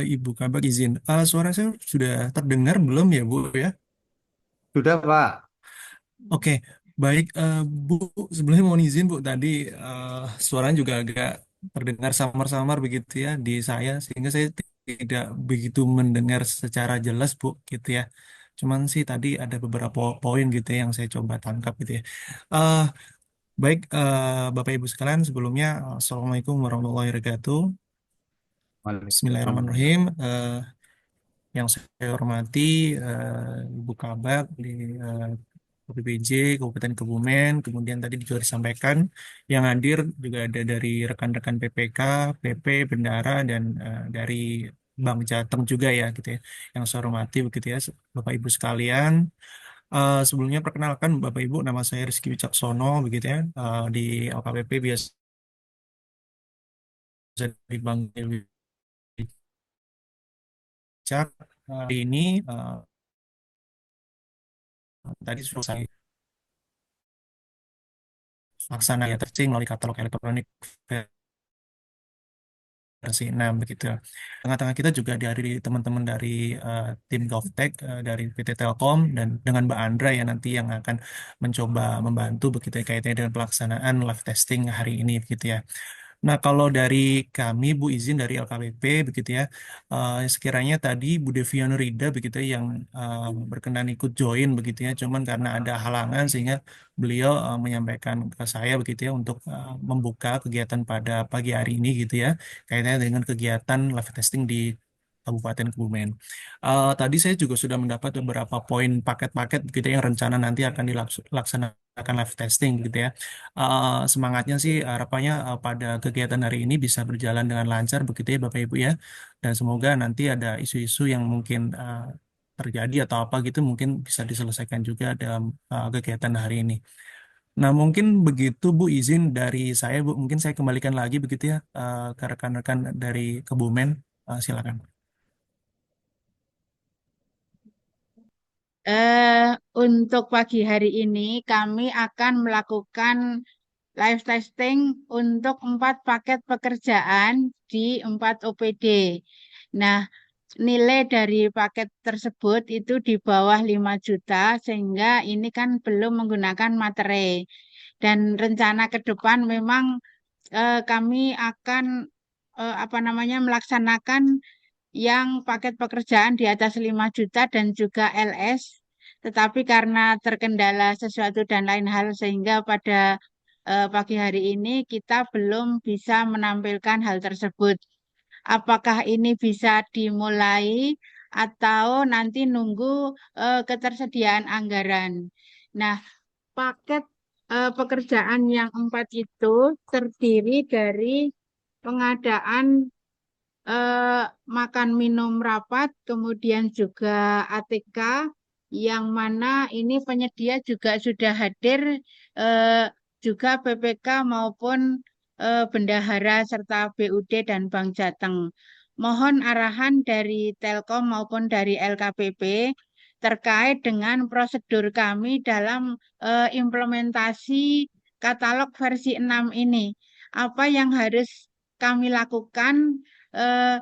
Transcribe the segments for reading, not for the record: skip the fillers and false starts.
Ibu Kabak izin. Suara saya sudah terdengar belum ya, Bu ya? Sudah, Pak. Oke, baik, Bu. Sebelumnya mohon izin, Bu. Tadi suaranya juga agak terdengar samar-samar begitu ya di saya, sehingga saya tidak begitu mendengar secara jelas, Bu, gitu ya. Cuman sih tadi ada beberapa poin gitu ya yang saya coba tangkap gitu ya. Eh, baik, Bapak Ibu sekalian, sebelumnya Assalamualaikum warahmatullahi wabarakatuh. Waalaikumsalam. Bismillahirrahmanirrahim. Yang saya hormati Ibu Kabak di eh, PPJ Kabupaten Kebumen, kemudian tadi juga disampaikan yang hadir juga ada dari rekan-rekan PPK, PP, Bendara dan dari Bank Jateng juga ya gitu ya. Yang saya hormati begitu ya Bapak Ibu sekalian. Sebelumnya perkenalkan Bapak Ibu, nama saya Rizky Wicaksono begitu ya. Di LKPP biasa dipanggil Wicak. Ini tadi sudah saya laksana ya testing melalui katalog elektronik versi 6 begitu. Tengah-tengah kita juga dihadiri teman-teman dari tim GovTech dari PT Telkom dan dengan Mbak Andra ya nanti yang akan mencoba membantu begitu ya, kaitannya dengan pelaksanaan live testing hari ini begitu ya. Nah, kalau dari kami, Bu izin dari LKPP begitu ya, sekiranya tadi Bu Deviana Rida begitu ya, yang berkenan ikut join begitu ya, cuman karena ada halangan sehingga beliau menyampaikan ke saya begitu ya untuk membuka kegiatan pada pagi hari ini gitu ya, kaitannya dengan kegiatan live testing di Kabupaten Kebumen. Tadi saya juga sudah mendapat beberapa poin paket-paket gitu ya, yang rencana nanti akan dilaksanakan live testing gitu ya. Semangatnya sih harapannya pada kegiatan hari ini bisa berjalan dengan lancar begitu ya Bapak Ibu ya. Dan semoga nanti ada isu-isu yang mungkin terjadi atau apa gitu mungkin bisa diselesaikan juga dalam kegiatan hari ini. Nah, mungkin begitu Bu izin dari saya Bu, mungkin saya kembalikan lagi begitu ya ke rekan-rekan dari Kebumen. Silakan. Eh, untuk pagi hari ini kami akan melakukan live testing untuk 4 paket pekerjaan di 4 OPD. Nah, nilai dari paket tersebut itu di bawah 5 juta sehingga ini kan belum menggunakan materai. Dan rencana ke depan memang kami akan apa namanya melaksanakan yang paket pekerjaan di atas 5 juta dan juga LS, tetapi karena terkendala sesuatu dan lain hal sehingga pada pagi hari ini kita belum bisa menampilkan hal tersebut. Apakah ini bisa dimulai atau nanti nunggu ketersediaan anggaran? Nah, paket pekerjaan yang 4 itu terdiri dari pengadaan makan minum rapat, kemudian juga ATK, yang mana ini penyedia juga sudah hadir, eh, juga PPK maupun bendahara serta BUD dan Bank Jateng. Mohon arahan dari Telkom maupun dari LKPP terkait dengan prosedur kami dalam implementasi katalog versi 6 ini. Apa yang harus kami lakukan eh,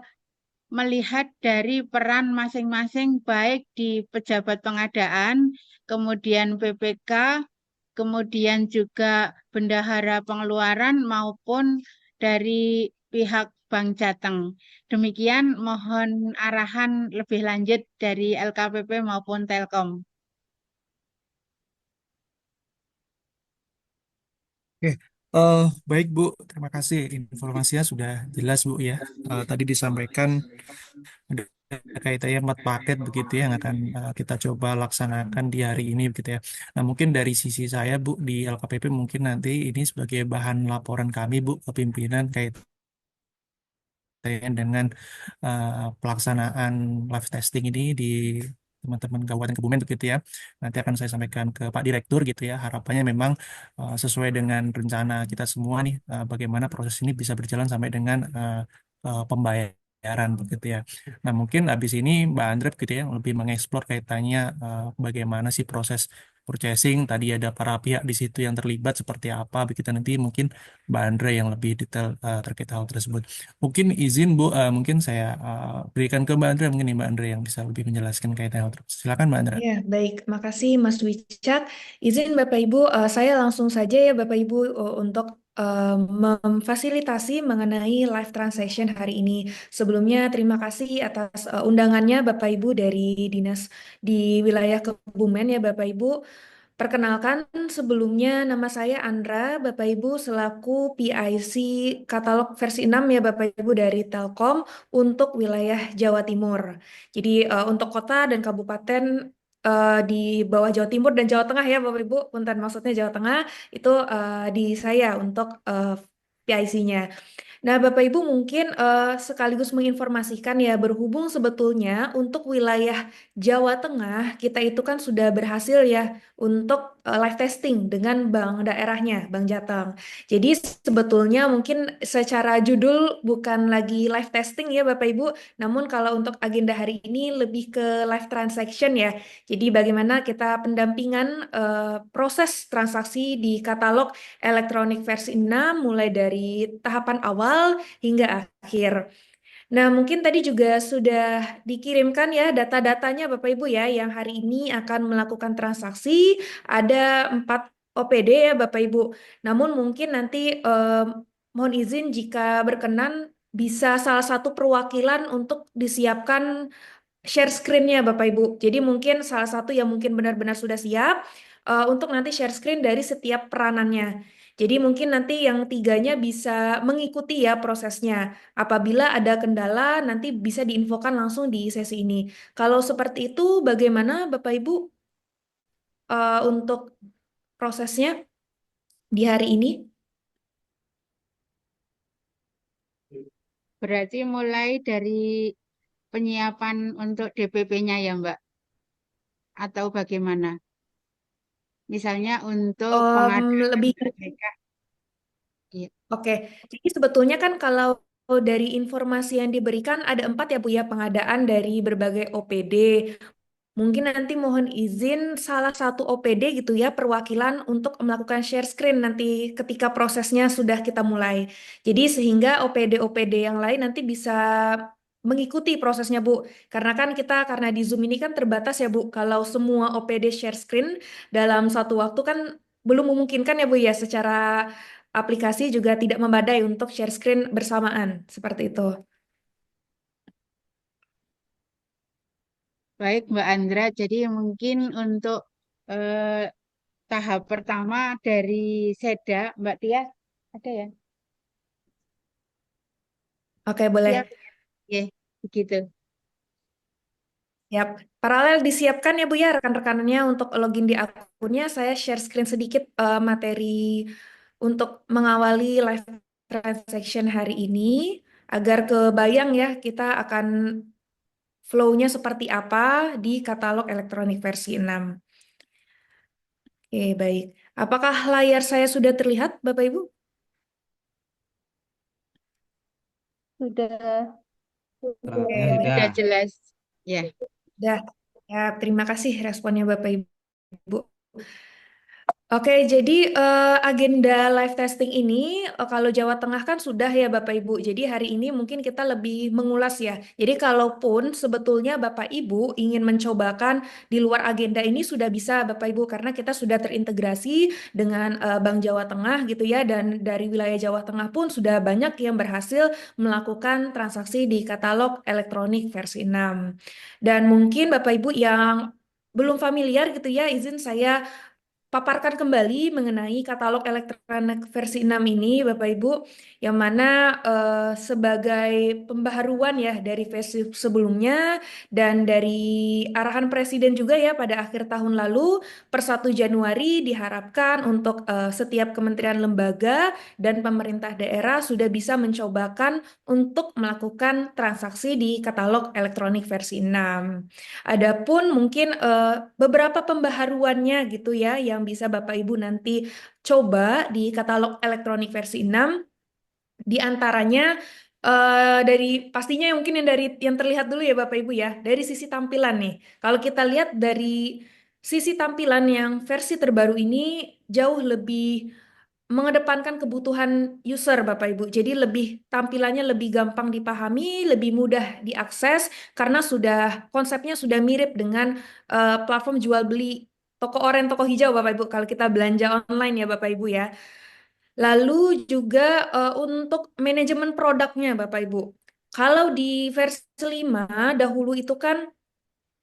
melihat dari peran masing-masing baik di pejabat pengadaan, kemudian PPK, kemudian juga bendahara pengeluaran maupun dari pihak Bank Jateng. Demikian mohon arahan lebih lanjut dari LKPP maupun Telkom. Oke, baik Bu, terima kasih informasinya sudah jelas Bu ya. Tadi disampaikan ada kaitannya 4 paket begitu ya yang akan kita coba laksanakan di hari ini begitu ya. Nah mungkin dari sisi saya Bu di LKPP mungkin nanti ini sebagai bahan laporan kami Bu ke pimpinan kaitannya dengan pelaksanaan live testing ini di teman-teman Kabupaten Kebumen begitu ya. Nanti akan saya sampaikan ke Pak Direktur gitu ya. Harapannya memang sesuai dengan rencana kita semua nih bagaimana proses ini bisa berjalan sampai dengan pembayaran begitu ya. Nah, mungkin habis ini Mbak Andre gitu ya lebih mengeksplor kaitannya bagaimana sih proses purchasing, tadi ada para pihak di situ yang terlibat seperti apa, begitu nanti mungkin Mbak Andre yang lebih detail terkait hal tersebut. Mungkin izin Bu, mungkin saya berikan ke Mbak Andre, mungkin Mbak Andre yang bisa lebih menjelaskan kaitan hal tersebut. Silakan Mbak Andre. Ya, baik. Makasih Mas Wicak. Izin Bapak Ibu, saya langsung saja ya Bapak Ibu untuk memfasilitasi mengenai live transaction hari ini. Sebelumnya terima kasih atas undangannya Bapak Ibu dari Dinas di wilayah Kebumen ya Bapak Ibu. Perkenalkan, sebelumnya nama saya Andra, Bapak Ibu selaku PIC katalog versi 6 ya Bapak Ibu dari Telkom untuk wilayah Jawa Timur. Jadi untuk kota dan kabupaten di bawah Jawa Timur dan Jawa Tengah ya Bapak Ibu, punten maksudnya Jawa Tengah itu di saya untuk PIC-nya. Nah, Bapak Ibu mungkin sekaligus menginformasikan ya, berhubung sebetulnya untuk wilayah Jawa Tengah kita itu kan sudah berhasil ya untuk live testing dengan bank daerahnya, Bank Jateng. Jadi sebetulnya mungkin secara judul bukan lagi live testing ya Bapak Ibu, namun kalau untuk agenda hari ini lebih ke live transaction ya. Jadi bagaimana kita pendampingan proses transaksi di katalog elektronik versi 6 mulai dari tahapan awal hingga akhir. Nah, mungkin tadi juga sudah dikirimkan ya data-datanya Bapak Ibu ya yang hari ini akan melakukan transaksi. Ada 4 OPD ya Bapak Ibu. Namun mungkin nanti mohon izin jika berkenan bisa salah satu perwakilan untuk disiapkan share screen-nya Bapak Ibu. Jadi mungkin salah satu yang mungkin benar-benar sudah siap untuk nanti share screen dari setiap peranannya. Jadi mungkin nanti yang tiganya bisa mengikuti ya prosesnya. Apabila ada kendala nanti bisa diinfokan langsung di sesi ini. Kalau seperti itu bagaimana Bapak Ibu untuk prosesnya di hari ini? Berarti mulai dari penyiapan untuk DPP-nya ya, Mbak? Atau bagaimana? Misalnya untuk pengadaan Lebih BK. Iya. Oke, jadi sebetulnya kan kalau dari informasi yang diberikan ada 4 ya Bu ya pengadaan dari berbagai OPD. Mungkin nanti mohon izin salah satu OPD gitu ya perwakilan untuk melakukan share screen nanti ketika prosesnya sudah kita mulai. Jadi sehingga OPD-OPD yang lain nanti bisa mengikuti prosesnya Bu. Karena di Zoom ini kan terbatas ya Bu. Kalau semua OPD share screen dalam satu waktu kan belum memungkinkan ya Bu ya secara aplikasi juga tidak memadai untuk share screen bersamaan seperti itu. Baik, Mbak Andra. Jadi mungkin untuk eh, tahap pertama dari Seda, Mbak Tia, ada ya? Oke, boleh. Siap. Ya, begitu. Yap, paralel disiapkan ya Bu ya rekan-rekannya untuk login di akunnya. Saya share screen sedikit materi untuk mengawali live transaction hari ini agar kebayang ya kita akan flow-nya seperti apa di katalog elektronik versi 6. Oke, baik. Apakah layar saya sudah terlihat Bapak Ibu? Sudah, Oke, Terangnya baik. sudah. sudah jelas. Ya. Dah. Ya, terima kasih responnya Bapak Ibu. Oke, jadi agenda live testing ini kalau Jawa Tengah kan sudah ya Bapak Ibu. Jadi hari ini mungkin kita lebih mengulas ya. Jadi kalaupun sebetulnya Bapak Ibu ingin mencobakan di luar agenda ini sudah bisa Bapak Ibu karena kita sudah terintegrasi dengan Bank Jawa Tengah gitu ya dan dari wilayah Jawa Tengah pun sudah banyak yang berhasil melakukan transaksi di katalog elektronik versi 6. Dan mungkin Bapak Ibu yang belum familiar gitu ya, izin saya paparkan kembali mengenai katalog elektronik versi 6 ini, Bapak Ibu, yang mana sebagai pembaharuan ya dari versi sebelumnya dan dari arahan Presiden juga ya pada akhir tahun lalu, per 1 Januari diharapkan untuk setiap kementerian lembaga dan pemerintah daerah sudah bisa mencobakan untuk melakukan transaksi di katalog elektronik versi 6. Adapun mungkin beberapa pembaharuannya gitu ya yang bisa Bapak Ibu nanti coba di katalog elektronik versi 6 di antaranya dari pastinya mungkin yang dari yang terlihat dulu ya Bapak Ibu ya dari sisi tampilan nih. Kalau kita lihat dari sisi tampilan yang versi terbaru ini jauh lebih mengedepankan kebutuhan user, Bapak Ibu. Jadi tampilannya lebih gampang dipahami, lebih mudah diakses karena konsepnya sudah mirip dengan platform jual beli toko oranye, toko hijau, Bapak Ibu. Kalau kita belanja online ya, Bapak Ibu ya. Lalu juga untuk manajemen produknya, Bapak Ibu. Kalau di versi 5 dahulu itu kan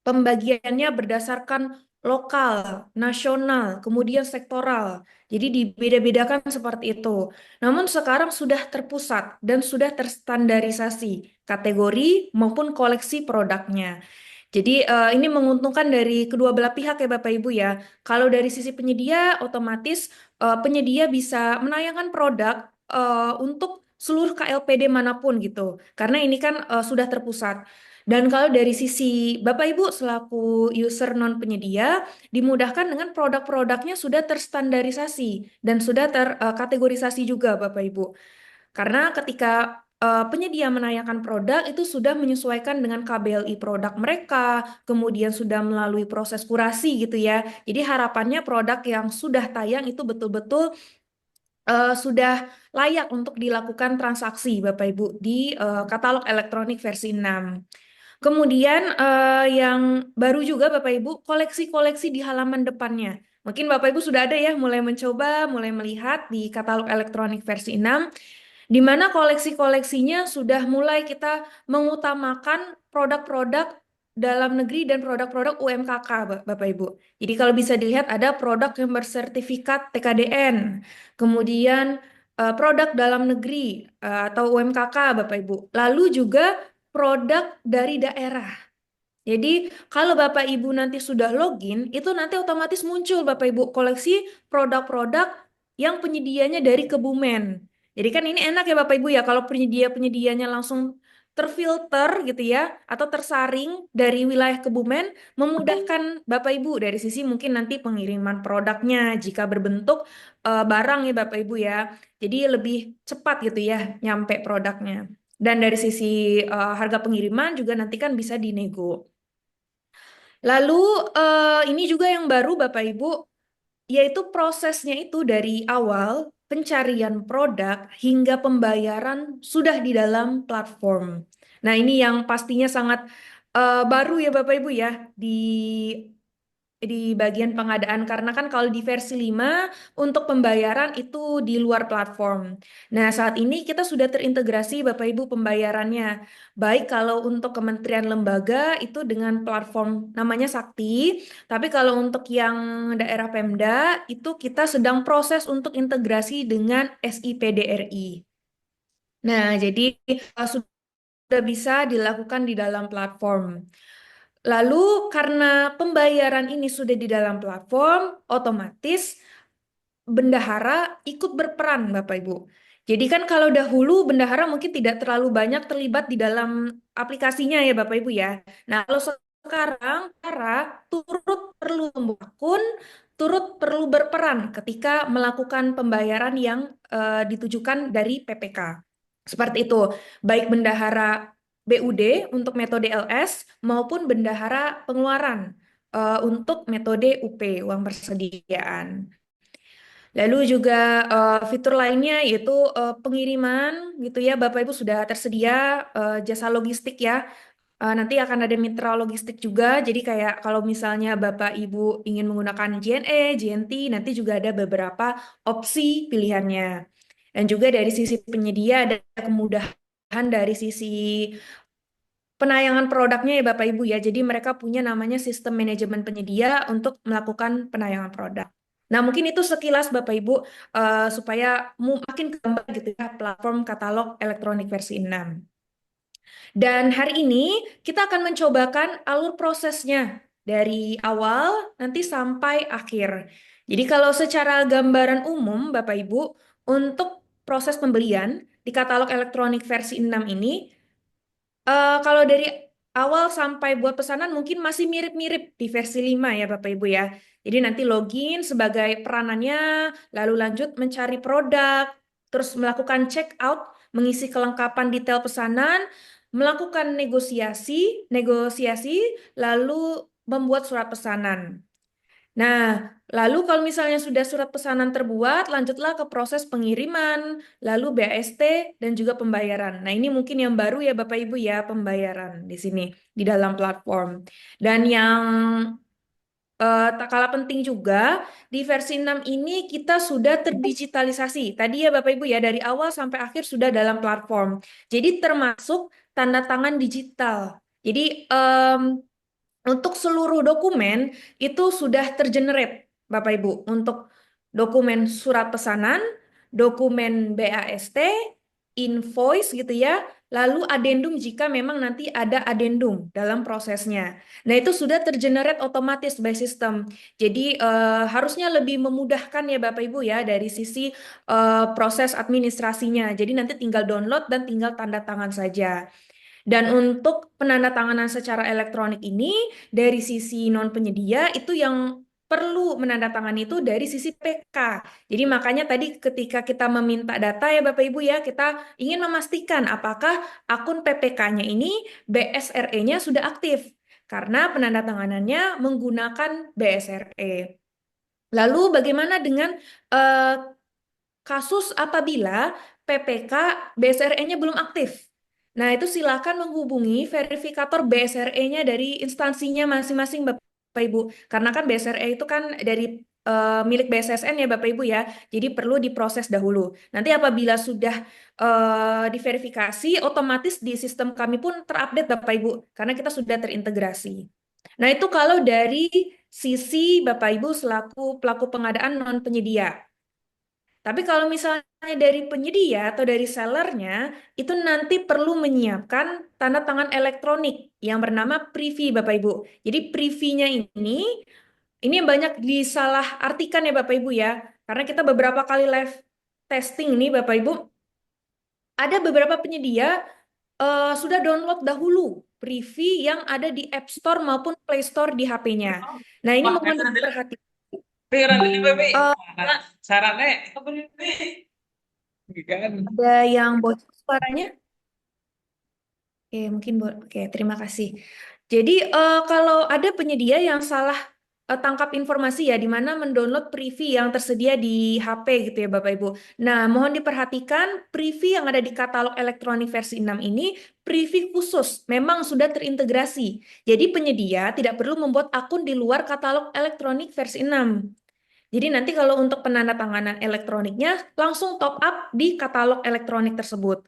pembagiannya berdasarkan lokal, nasional, kemudian sektoral. Jadi dibeda-bedakan seperti itu. Namun sekarang sudah terpusat dan sudah terstandarisasi kategori maupun koleksi produknya. Jadi ini menguntungkan dari kedua belah pihak ya Bapak Ibu ya. Kalau dari sisi penyedia, otomatis penyedia bisa menayangkan produk untuk seluruh KLPD manapun gitu. Karena ini kan sudah terpusat. Dan kalau dari sisi Bapak Ibu selaku user non penyedia, dimudahkan dengan produk-produknya sudah terstandarisasi dan sudah terkategorisasi juga Bapak Ibu. Karena ketika penyedia menayangkan produk itu sudah menyesuaikan dengan KBLI produk mereka, kemudian sudah melalui proses kurasi gitu ya. Jadi harapannya produk yang sudah tayang itu betul-betul sudah layak untuk dilakukan transaksi Bapak Ibu di katalog elektronik versi 6. Kemudian yang baru juga Bapak Ibu, koleksi-koleksi di halaman depannya. Mungkin Bapak Ibu sudah ada ya mulai mencoba, mulai melihat di katalog elektronik versi 6, di mana koleksi-koleksinya sudah mulai kita mengutamakan produk-produk dalam negeri dan produk-produk UMKK, Bapak Ibu. Jadi kalau bisa dilihat ada produk yang bersertifikat TKDN, kemudian produk dalam negeri atau UMKK, Bapak Ibu. Lalu juga produk dari daerah. Jadi kalau Bapak Ibu nanti sudah login, itu nanti otomatis muncul Bapak Ibu koleksi produk-produk yang penyedianya dari Kebumen. Jadi kan ini enak ya Bapak Ibu ya, kalau penyedia-penyedianya langsung terfilter gitu ya, atau tersaring dari wilayah Kebumen, memudahkan Bapak Ibu dari sisi mungkin nanti pengiriman produknya jika berbentuk barang ya Bapak Ibu ya. Jadi lebih cepat gitu ya nyampe produknya. Dan dari sisi harga pengiriman juga nanti kan bisa dinego. Lalu ini juga yang baru Bapak Ibu, yaitu prosesnya itu dari awal pencarian produk hingga pembayaran sudah di dalam platform. Nah ini yang pastinya sangat baru ya Bapak Ibu ya di bagian pengadaan karena kan kalau di versi 5 untuk pembayaran itu di luar platform. Nah, saat ini kita sudah terintegrasi Bapak Ibu pembayarannya. Baik kalau untuk kementerian lembaga itu dengan platform namanya Sakti, tapi kalau untuk yang daerah Pemda itu kita sedang proses untuk integrasi dengan SIPDRI. Nah, jadi sudah bisa dilakukan di dalam platform. Lalu karena pembayaran ini sudah di dalam platform, otomatis bendahara ikut berperan Bapak Ibu. Jadi kan kalau dahulu bendahara mungkin tidak terlalu banyak terlibat di dalam aplikasinya ya Bapak Ibu ya. Nah kalau sekarang para turut perlu membuat akun, turut perlu berperan ketika melakukan pembayaran yang ditujukan dari PPK. Seperti itu, baik bendahara BUD untuk metode LS maupun bendahara pengeluaran untuk metode UP, uang persediaan. Lalu juga fitur lainnya yaitu pengiriman gitu ya, Bapak Ibu sudah tersedia jasa logistik ya. Nanti akan ada mitra logistik juga, jadi kayak kalau misalnya Bapak Ibu ingin menggunakan JNE, JNT, nanti juga ada beberapa opsi pilihannya. Dan juga dari sisi penyedia ada kemudahan dari sisi penayangan produknya ya Bapak Ibu ya. Jadi mereka punya namanya sistem manajemen penyedia untuk melakukan penayangan produk. Nah mungkin itu sekilas Bapak Ibu supaya makin gambar gitu ya platform katalog elektronik versi 6. Dan hari ini kita akan mencobakan alur prosesnya dari awal nanti sampai akhir. Jadi kalau secara gambaran umum Bapak Ibu untuk proses pembelian di katalog elektronik versi 6 ini kalau dari awal sampai buat pesanan mungkin masih mirip-mirip di versi 5 ya Bapak Ibu ya. Jadi nanti login sebagai peranannya, lalu lanjut mencari produk, terus melakukan check out, mengisi kelengkapan detail pesanan, melakukan negosiasi, lalu membuat surat pesanan. Nah, lalu kalau misalnya sudah surat pesanan terbuat, lanjutlah ke proses pengiriman, lalu BAST, dan juga pembayaran. Nah, ini mungkin yang baru ya Bapak Ibu ya, pembayaran di sini, di dalam platform. Dan yang tak kalah penting juga, di versi 6 ini kita sudah terdigitalisasi. Tadi ya Bapak Ibu ya, dari awal sampai akhir sudah dalam platform. Jadi termasuk tanda tangan digital. Jadi untuk seluruh dokumen itu sudah tergenerate, Bapak Ibu, untuk dokumen surat pesanan, dokumen BAST, invoice gitu ya, lalu adendum jika memang nanti ada adendum dalam prosesnya. Nah, itu sudah tergenerate otomatis by system. Jadi harusnya lebih memudahkan ya Bapak Ibu ya dari sisi proses administrasinya. Jadi nanti tinggal download dan tinggal tanda tangan saja. Dan untuk penandatanganan secara elektronik ini dari sisi non penyedia itu yang perlu menandatangani itu dari sisi PK. Jadi makanya tadi ketika kita meminta data ya Bapak Ibu ya, kita ingin memastikan apakah akun PPK-nya ini BSRE-nya sudah aktif karena penandatanganannya menggunakan BSRE. Lalu bagaimana dengan eh, kasus apabila PPK BSRE-nya belum aktif? Nah, itu silakan menghubungi verifikator BSRE-nya dari instansinya masing-masing Bapak Ibu. Karena kan BSRE itu kan dari milik BSSN ya Bapak Ibu ya. Jadi perlu diproses dahulu. Nanti apabila sudah diverifikasi, otomatis di sistem kami pun terupdate Bapak Ibu. Karena kita sudah terintegrasi. Nah, itu kalau dari sisi Bapak Ibu selaku pelaku pengadaan non penyedia. Tapi kalau misalnya dari penyedia atau dari sellernya, itu nanti perlu menyiapkan tanda tangan elektronik yang bernama Privy, Bapak Ibu. Jadi Privy-nya ini yang banyak disalahartikan ya Bapak Ibu ya. Karena kita beberapa kali live testing nih Bapak Ibu, ada beberapa penyedia sudah download dahulu Privy yang ada di App Store maupun Play Store di HP-nya. Nah, ini mohon diperhatikan. Sarannya Ada yang bocor suaranya? Oke, mungkin oke, terima kasih. Jadi kalau ada penyedia yang salah tangkap informasi ya, di mana mendownload Privy yang tersedia di HP gitu ya Bapak Ibu. Nah, mohon diperhatikan Privy yang ada di katalog elektronik versi 6 ini Privy khusus, memang sudah terintegrasi. Jadi penyedia tidak perlu membuat akun di luar katalog elektronik versi 6. Jadi nanti kalau untuk penandatanganan elektroniknya langsung top up di katalog elektronik tersebut.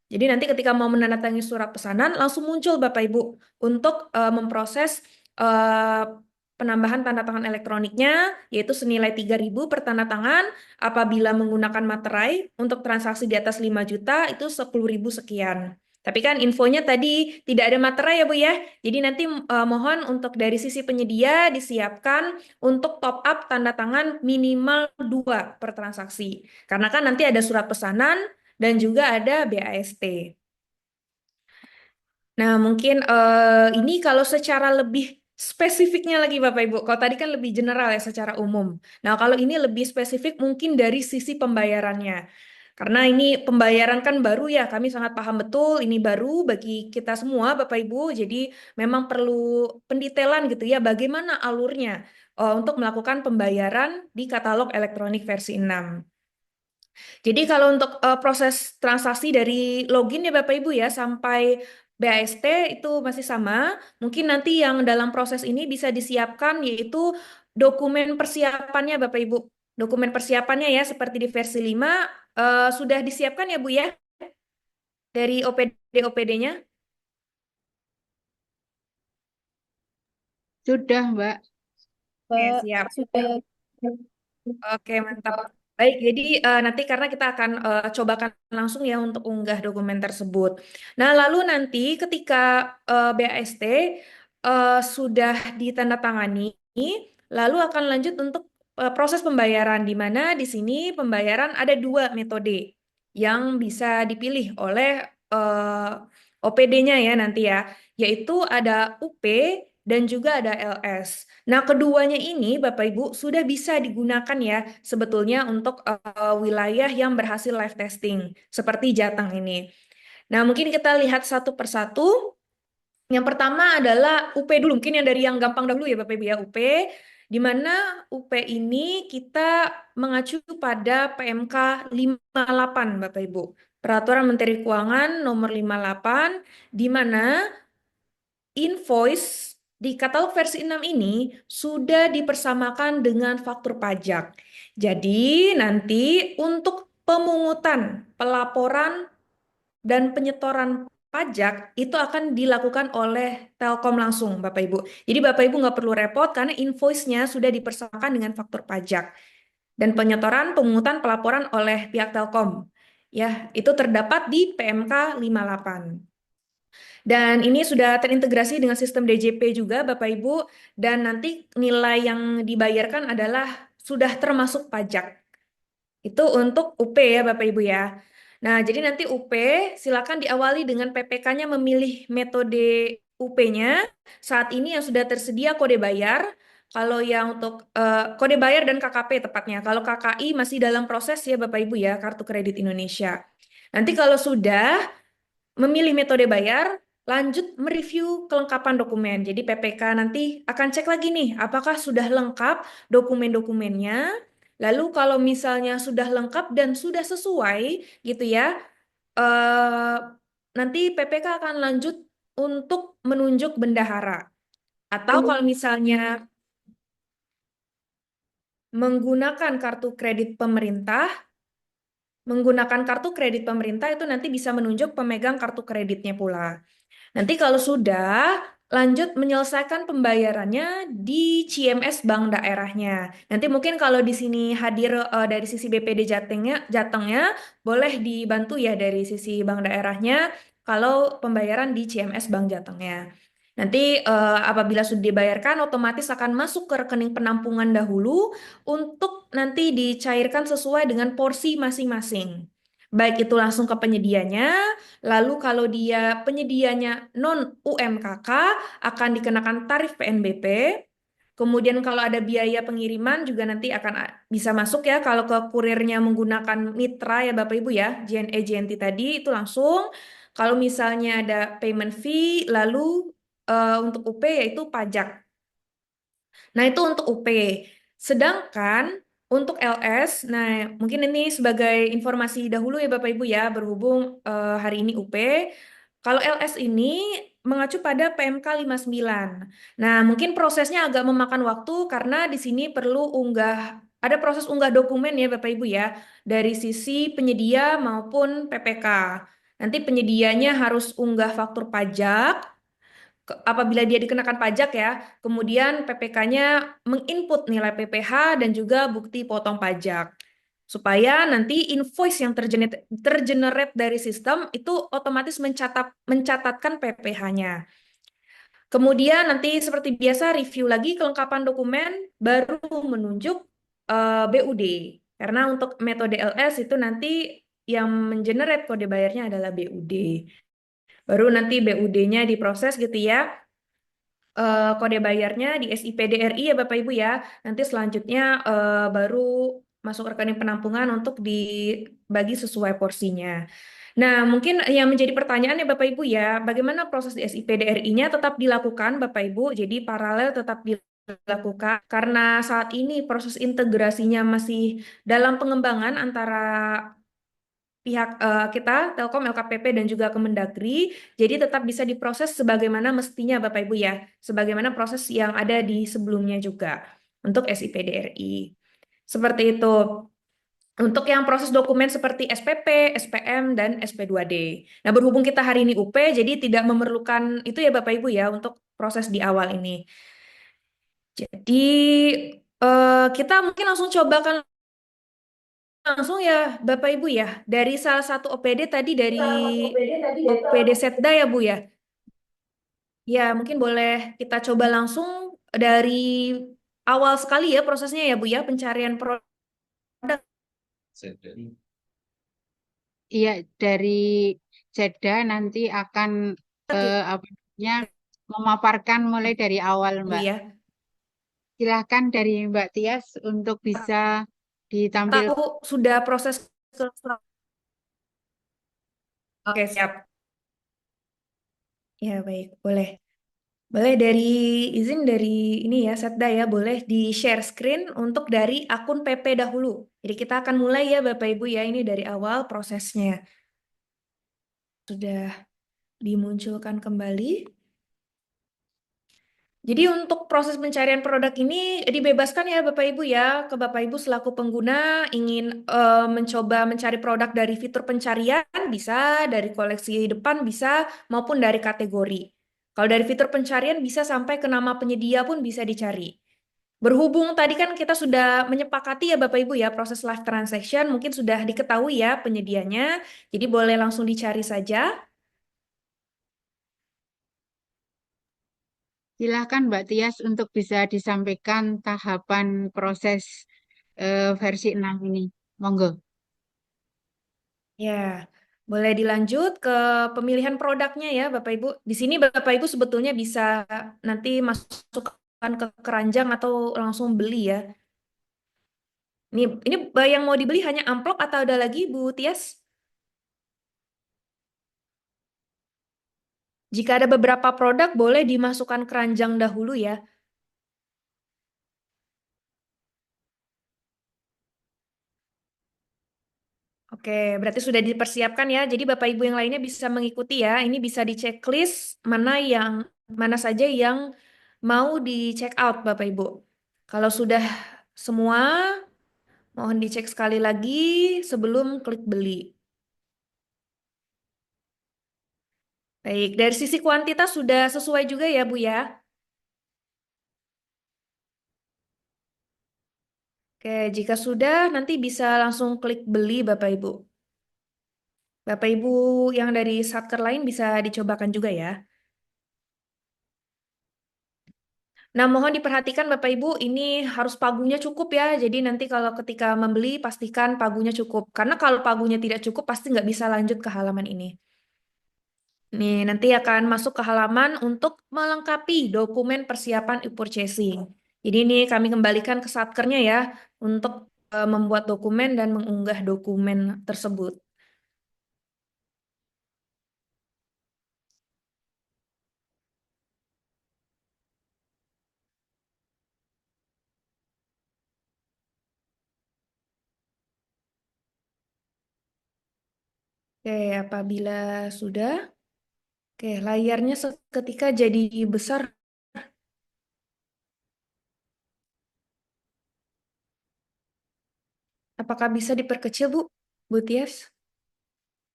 Jadi nanti ketika mau menandatangani surat pesanan langsung muncul Bapak Ibu untuk memproses eh, penambahan tanda tangan elektroniknya yaitu senilai 3.000 per tanda tangan. Apabila menggunakan materai untuk transaksi di atas 5 juta itu 10.000 sekian. Tapi kan infonya tadi tidak ada materai ya Bu ya. Jadi nanti mohon untuk dari sisi penyedia disiapkan untuk top up tanda tangan minimal 2 per transaksi. Karena kan nanti ada surat pesanan dan juga ada BAST. Nah, mungkin ini kalau secara lebih spesifiknya lagi Bapak Ibu. Kalau tadi kan lebih general ya secara umum. Nah, kalau ini lebih spesifik mungkin dari sisi pembayarannya. Karena ini pembayaran kan baru ya, kami sangat paham betul ini baru bagi kita semua Bapak Ibu. Jadi memang perlu pendetailan gitu ya, bagaimana alurnya untuk melakukan pembayaran di katalog elektronik versi 6. Jadi kalau untuk proses transaksi dari login ya Bapak Ibu ya sampai BAST itu masih sama. Mungkin nanti yang dalam proses ini bisa disiapkan yaitu dokumen persiapannya Bapak Ibu. Dokumen persiapannya ya seperti di versi 5 sudah disiapkan ya Bu ya dari OPD-OPD-nya. Sudah, Mbak. Oke, siap. Sudah. Oke, mantap. Baik, jadi nanti karena kita akan cobakan langsung ya untuk unggah dokumen tersebut. Nah, lalu nanti ketika BAST sudah ditandatangani, lalu akan lanjut untuk proses pembayaran, di mana di sini pembayaran ada 2 metode yang bisa dipilih oleh OPD-nya ya nanti ya, yaitu ada UP dan juga ada LS. Nah, keduanya ini Bapak Ibu sudah bisa digunakan ya sebetulnya untuk wilayah yang berhasil live testing seperti Jateng ini. Nah, mungkin kita lihat satu persatu. Yang pertama adalah UP dulu, mungkin yang dari yang gampang dahulu ya Bapak Ibu ya, UP. di mana UP ini kita mengacu pada PMK 58, Bapak Ibu. Peraturan Menteri Keuangan nomor 58, di mana invoice di katalog versi 6 ini sudah dipersamakan dengan faktur pajak. Jadi nanti untuk pemungutan, pelaporan, dan penyetoran pajak itu akan dilakukan oleh Telkom langsung, Bapak Ibu. Jadi Bapak Ibu nggak perlu repot karena invoice-nya sudah dipersamakan dengan faktur pajak. Dan penyetoran, pemungutan, pelaporan oleh pihak Telkom. Ya, itu terdapat di PMK 58. Dan ini sudah terintegrasi dengan sistem DJP juga, Bapak Ibu. Dan nanti nilai yang dibayarkan adalah sudah termasuk pajak. Itu untuk UP ya, Bapak Ibu ya. Nah, jadi nanti UP silakan diawali dengan PPK-nya memilih metode UP-nya. Saat ini yang sudah tersedia kode bayar. Kalau yang untuk kode bayar dan KKP tepatnya. Kalau KKI masih dalam proses ya Bapak Ibu ya, Kartu Kredit Indonesia. Nanti kalau sudah memilih metode bayar, lanjut mereview kelengkapan dokumen. Jadi PPK nanti akan cek lagi nih, apakah sudah lengkap dokumen-dokumennya. Lalu kalau misalnya sudah lengkap dan sudah sesuai gitu ya, eh, nanti PPK akan lanjut untuk menunjuk bendahara. Atau kalau misalnya menggunakan kartu kredit pemerintah, itu nanti bisa menunjuk pemegang kartu kreditnya pula. Nanti kalau sudah, lanjut menyelesaikan pembayarannya di CMS bank daerahnya. Nanti mungkin kalau di sini hadir dari sisi BPD Jatengnya, boleh dibantu ya dari sisi bank daerahnya kalau pembayaran di CMS bank Jatengnya. Nanti apabila sudah dibayarkan, otomatis akan masuk ke rekening penampungan dahulu untuk nanti dicairkan sesuai dengan porsi masing-masing. Baik itu langsung ke penyedianya. Lalu kalau dia penyedianya non UMKK akan dikenakan tarif PNBP. Kemudian kalau ada biaya pengiriman juga nanti akan bisa masuk ya kalau ke kurirnya menggunakan mitra ya Bapak Ibu ya, JNE JNT tadi itu langsung. Kalau misalnya ada payment fee, lalu untuk UP yaitu pajak. Nah, itu untuk UP. Sedangkan untuk LS, nah mungkin ini sebagai informasi dahulu ya Bapak Ibu ya, berhubung hari ini UP. Kalau LS ini mengacu pada PMK 59. Nah, mungkin prosesnya agak memakan waktu karena di sini perlu ada proses unggah dokumen ya Bapak Ibu ya, dari sisi penyedia maupun PPK. Nanti penyedianya harus unggah faktur pajak, apabila dia dikenakan pajak ya, kemudian PPK-nya menginput nilai PPh dan juga bukti potong pajak. Supaya nanti invoice yang tergenerate dari sistem itu otomatis mencatatkan PPh-nya. Kemudian nanti seperti biasa review lagi kelengkapan dokumen, baru menunjuk BUD. Karena untuk metode LS itu nanti yang mengenerate kode bayarnya adalah BUD. Baru nanti BUD-nya diproses gitu ya, kode bayarnya di SIPDRI ya Bapak Ibu ya. Nanti selanjutnya baru masuk rekening penampungan untuk dibagi sesuai porsinya. Nah, mungkin yang menjadi pertanyaan ya Bapak Ibu ya, bagaimana proses di SIPDRI-nya tetap dilakukan Bapak Ibu, jadi paralel tetap dilakukan karena saat ini proses integrasinya masih dalam pengembangan antara pihak kita, Telkom, LKPP, dan juga Kemendagri, jadi tetap bisa diproses sebagaimana mestinya Bapak Ibu ya, sebagaimana proses yang ada di sebelumnya juga untuk SIPDRI. Seperti itu. Untuk yang proses dokumen seperti SPP, SPM, dan SP2D. Nah, berhubung kita hari ini UP, jadi tidak memerlukan itu ya Bapak Ibu ya untuk proses di awal ini. Jadi kita mungkin langsung cobakan langsung ya Bapak Ibu ya, dari salah satu OPD tadi dari OPD Setda ya Bu ya. Ya, mungkin boleh kita coba langsung dari awal sekali ya prosesnya ya Bu ya, pencarian produk. Iya, dari Jeddah nanti akan apa namanya, memaparkan mulai dari awal, Bu Mbak. ya. Silahkan dari Mbak Tias untuk bisa ditampilkan. Tahu sudah proses Oke, siap. Ya, baik, boleh. Boleh izin dari ini ya, Setda ya, boleh di-share screen untuk dari akun PP dahulu. Jadi kita akan mulai ya Bapak Ibu ya, ini dari awal prosesnya. Sudah dimunculkan kembali. Jadi untuk proses pencarian produk ini dibebaskan ya Bapak Ibu ya, ke Bapak Ibu selaku pengguna ingin mencoba mencari produk dari fitur pencarian bisa, dari koleksi depan bisa, maupun dari kategori. Kalau dari fitur pencarian bisa sampai ke nama penyedia pun bisa dicari. Berhubung tadi kan kita sudah menyepakati ya Bapak Ibu ya, proses live transaction mungkin sudah diketahui ya penyedianya, jadi boleh langsung dicari saja. Silakan Mbak Tias untuk bisa disampaikan tahapan proses versi 6 ini. Monggo. Ya, boleh dilanjut ke pemilihan produknya ya, Bapak Ibu. Di sini Bapak Ibu sebetulnya bisa nanti masukkan ke keranjang atau langsung beli ya. Ini yang mau dibeli hanya amplop atau ada lagi, Bu Tias? Jika ada beberapa produk, boleh dimasukkan keranjang dahulu ya. Oke, berarti sudah dipersiapkan ya. Jadi Bapak Ibu yang lainnya bisa mengikuti ya. Ini bisa di checklist mana saja yang mau di check out Bapak Ibu. Kalau sudah semua, mohon dicek sekali lagi sebelum klik beli. Baik, dari sisi kuantitas sudah sesuai juga ya Bu ya. Oke, jika sudah nanti bisa langsung klik beli Bapak Ibu. Bapak Ibu yang dari satker lain bisa dicobakan juga ya. Nah, mohon diperhatikan Bapak Ibu, ini harus pagunya cukup ya. Jadi nanti kalau ketika membeli, pastikan pagunya cukup. Karena kalau pagunya tidak cukup, pasti nggak bisa lanjut ke halaman ini. Nih, nanti akan masuk ke halaman untuk melengkapi dokumen persiapan e-purchasing. Jadi ini kami kembalikan ke satkernya ya, untuk membuat dokumen dan mengunggah dokumen tersebut. Oke, apabila sudah, oke, layarnya seketika jadi besar. Apakah bisa diperkecil, Bu? Bu Tias?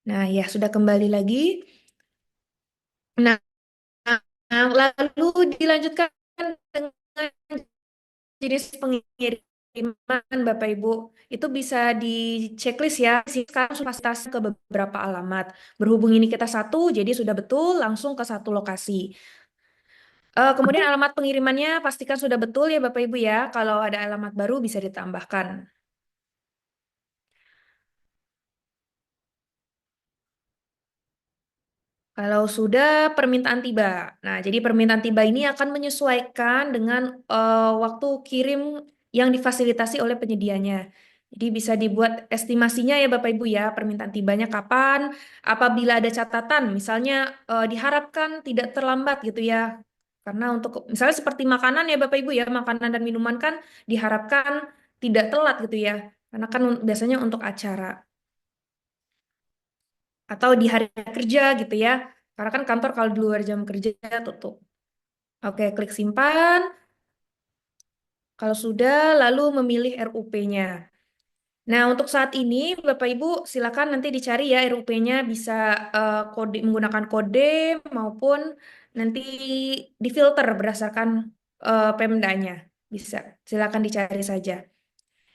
Nah, ya sudah kembali lagi. Nah, lalu dilanjutkan dengan jenis pengiriman, Bapak Ibu. Itu bisa di checklist ya. Sekarang fasilitas ke beberapa alamat. Berhubung ini kita satu, jadi sudah betul langsung ke satu lokasi. Kemudian alamat pengirimannya pastikan sudah betul ya Bapak Ibu ya. Kalau ada alamat baru bisa ditambahkan. Kalau sudah permintaan tiba. Nah, jadi permintaan tiba ini akan menyesuaikan dengan waktu kirim yang difasilitasi oleh penyedianya. Jadi bisa dibuat estimasinya ya Bapak Ibu ya, permintaan tibanya kapan, apabila ada catatan, misalnya diharapkan tidak terlambat gitu ya. Karena untuk misalnya seperti makanan ya Bapak Ibu ya, makanan dan minuman kan diharapkan tidak telat gitu ya. Karena kan biasanya untuk acara atau di hari kerja gitu ya. Karena kan kantor kalau di luar jam kerja tutup. Oke, klik simpan. Kalau sudah, lalu memilih RUP-nya. Nah, untuk saat ini, Bapak Ibu, silakan nanti dicari ya RUP-nya bisa menggunakan kode maupun nanti difilter berdasarkan Pemdanya. Bisa, silakan dicari saja.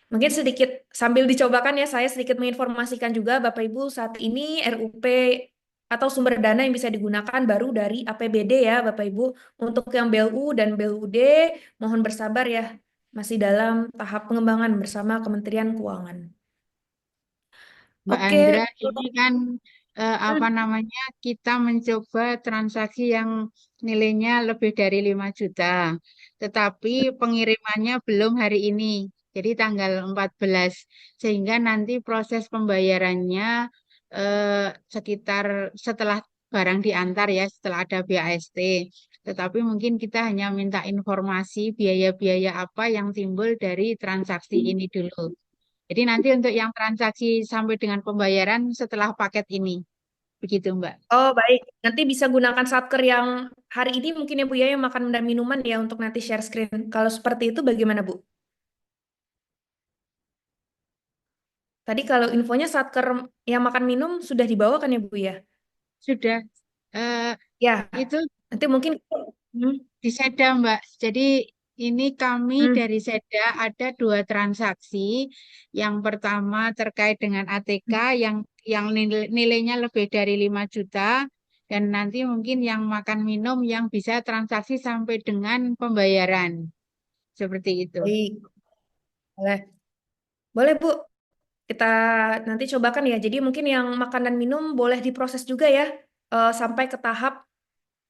Mungkin sedikit sambil dicobakan ya, saya sedikit menginformasikan juga Bapak Ibu saat ini RUP atau sumber dana yang bisa digunakan baru dari APBD ya Bapak Ibu. Untuk yang BLU dan BLUD mohon bersabar ya, masih dalam tahap pengembangan bersama Kementerian Keuangan. Mbak Oke, Andra, ini kan apa namanya kita mencoba transaksi yang nilainya lebih dari 5 juta. Tetapi pengirimannya belum hari ini. Jadi tanggal 14. Sehingga nanti proses pembayarannya sekitar setelah barang diantar ya, setelah ada BAST. Tetapi mungkin kita hanya minta informasi biaya-biaya apa yang timbul dari transaksi ini dulu. Jadi nanti untuk yang transaksi sampai dengan pembayaran setelah paket ini. Begitu, Mbak. Oh, baik. Nanti bisa gunakan satker yang hari ini mungkin ya Bu ya, yang makan dan minuman ya untuk nanti share screen. Kalau seperti itu bagaimana Bu? Tadi kalau infonya satker yang makan minum sudah dibawa kan ya Bu ya? Sudah. Eh, Ya, itu nanti mungkin Hmm, di Seda, Mbak. Jadi ini kami hmm, dari Seda ada dua transaksi. Yang pertama terkait dengan ATK yang nilainya lebih dari 5 juta. Dan nanti mungkin yang makan minum yang bisa transaksi sampai dengan pembayaran. Seperti itu. baik. Boleh. Boleh Bu. Kita nanti cobakan ya. Jadi mungkin yang makan dan minum boleh diproses juga ya, sampai ke tahap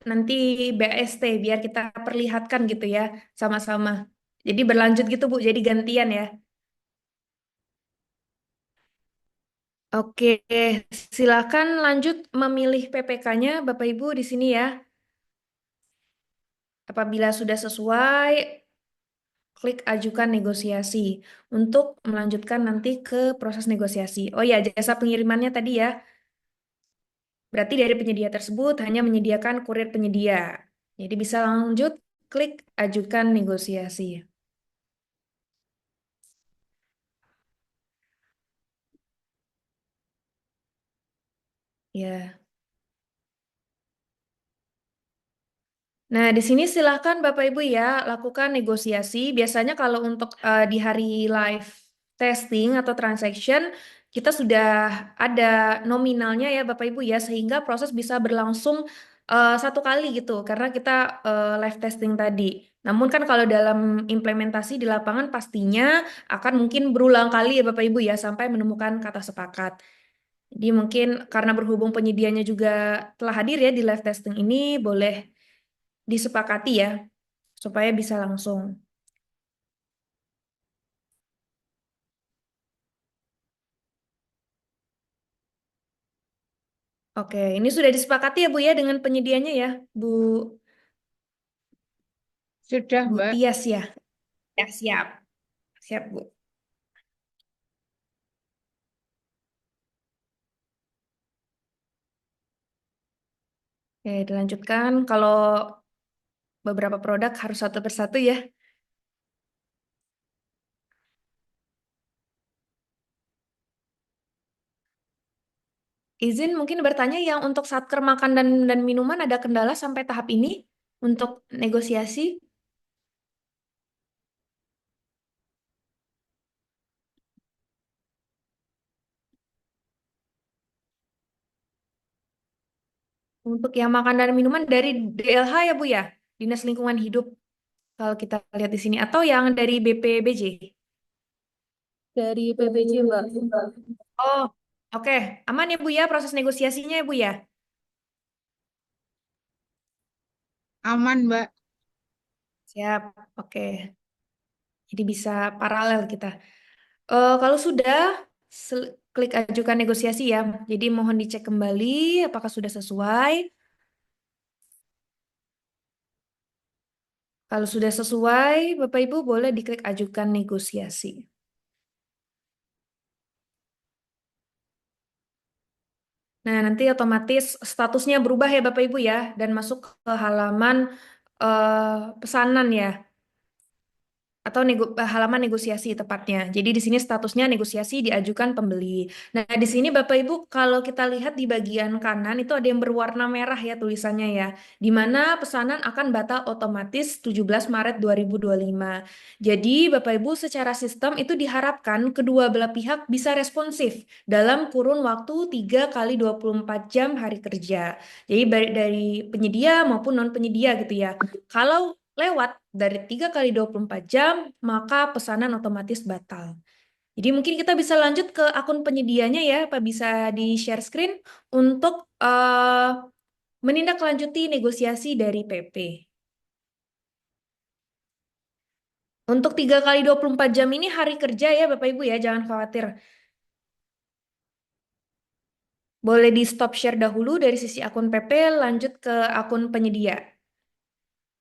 nanti BST biar kita perlihatkan gitu ya sama-sama. Jadi berlanjut gitu Bu, jadi gantian ya. Oke, silakan lanjut memilih PPK-nya Bapak Ibu di sini ya. Apabila sudah sesuai, klik ajukan negosiasi untuk melanjutkan nanti ke proses negosiasi. Oh ya, jasa pengirimannya tadi ya. Berarti dari penyedia tersebut hanya menyediakan kurir penyedia. Jadi bisa lanjut klik ajukan negosiasi. Ya. Nah, di sini silahkan Bapak Ibu ya lakukan negosiasi. Biasanya kalau untuk di hari live testing atau transaction, kita sudah ada nominalnya ya Bapak Ibu ya, sehingga proses bisa berlangsung satu kali gitu, karena kita live testing tadi. Namun kan kalau dalam implementasi di lapangan pastinya akan mungkin berulang kali ya Bapak Ibu ya, sampai menemukan kata sepakat. Jadi mungkin karena berhubung penyedianya juga telah hadir ya di live testing ini, boleh disepakati ya, supaya bisa langsung. Oke, ini sudah disepakati ya Bu ya dengan penyedianya ya, Bu Sudah, Bu Mbak. Tias ya. Ya, siap. Siap, Bu. Oke, dilanjutkan. Kalau beberapa produk harus satu persatu ya. Izin mungkin bertanya yang untuk satker makan dan minuman ada kendala sampai tahap ini untuk negosiasi. Untuk yang makan dan minuman dari DLH ya Bu ya, Dinas Lingkungan Hidup kalau kita lihat di sini, atau yang dari BPBJ. Dari PPJ, Mbak. Oh, oke. Aman ya Bu ya proses negosiasinya ya Bu ya. Aman, Mbak. Siap. Oke. Jadi bisa paralel kita. Kalau sudah, klik ajukan negosiasi ya. Jadi mohon dicek kembali apakah sudah sesuai. Kalau sudah sesuai, Bapak Ibu boleh diklik ajukan negosiasi. Nah, nanti otomatis statusnya berubah ya Bapak Ibu ya, dan masuk ke halaman pesanan ya. Atau halaman negosiasi tepatnya. Jadi di sini statusnya negosiasi diajukan pembeli. Nah, di sini Bapak Ibu kalau kita lihat di bagian kanan itu ada yang berwarna merah ya tulisannya ya, di mana pesanan akan batal otomatis 17 Maret 2025. Jadi Bapak Ibu secara sistem itu diharapkan kedua belah pihak bisa responsif dalam kurun waktu 3 kali 24 jam hari kerja. Jadi baik dari penyedia maupun non penyedia gitu ya. Kalau lewat dari 3 kali 24 jam, maka pesanan otomatis batal. Jadi mungkin kita bisa lanjut ke akun penyedianya ya, apa bisa di-share screen untuk menindaklanjuti negosiasi dari PP. Untuk 3 kali 24 jam ini hari kerja ya Bapak Ibu ya, jangan khawatir. Boleh di stop share dahulu dari sisi akun PP, lanjut ke akun penyedia.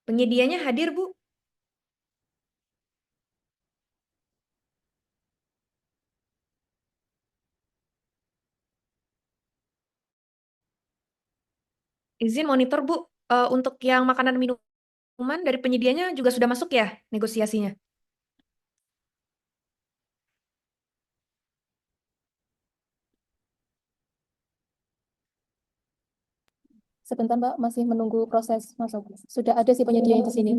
Penyedianya hadir, Bu. Izin monitor, Bu. Untuk yang makanan minuman dari penyedianya juga sudah masuk ya negosiasinya? Sebentar, Mbak, masih menunggu proses masuk. Sudah ada sih penyediaan di sini.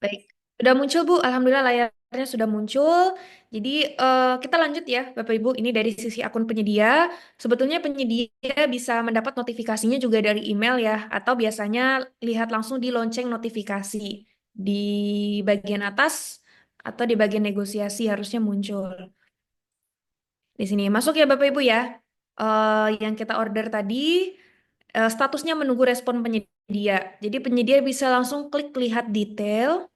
Baik, sudah muncul Bu. Alhamdulillah layarnya sudah muncul. Jadi kita lanjut ya Bapak Ibu. Ini dari sisi akun penyedia. Sebetulnya penyedia bisa mendapat notifikasinya juga dari email ya. Atau biasanya lihat langsung di lonceng notifikasi. Di bagian atas atau di bagian negosiasi harusnya muncul. Di sini masuk ya Bapak Ibu ya. Yang kita order tadi statusnya menunggu respon penyedia. Jadi penyedia bisa langsung klik lihat detail.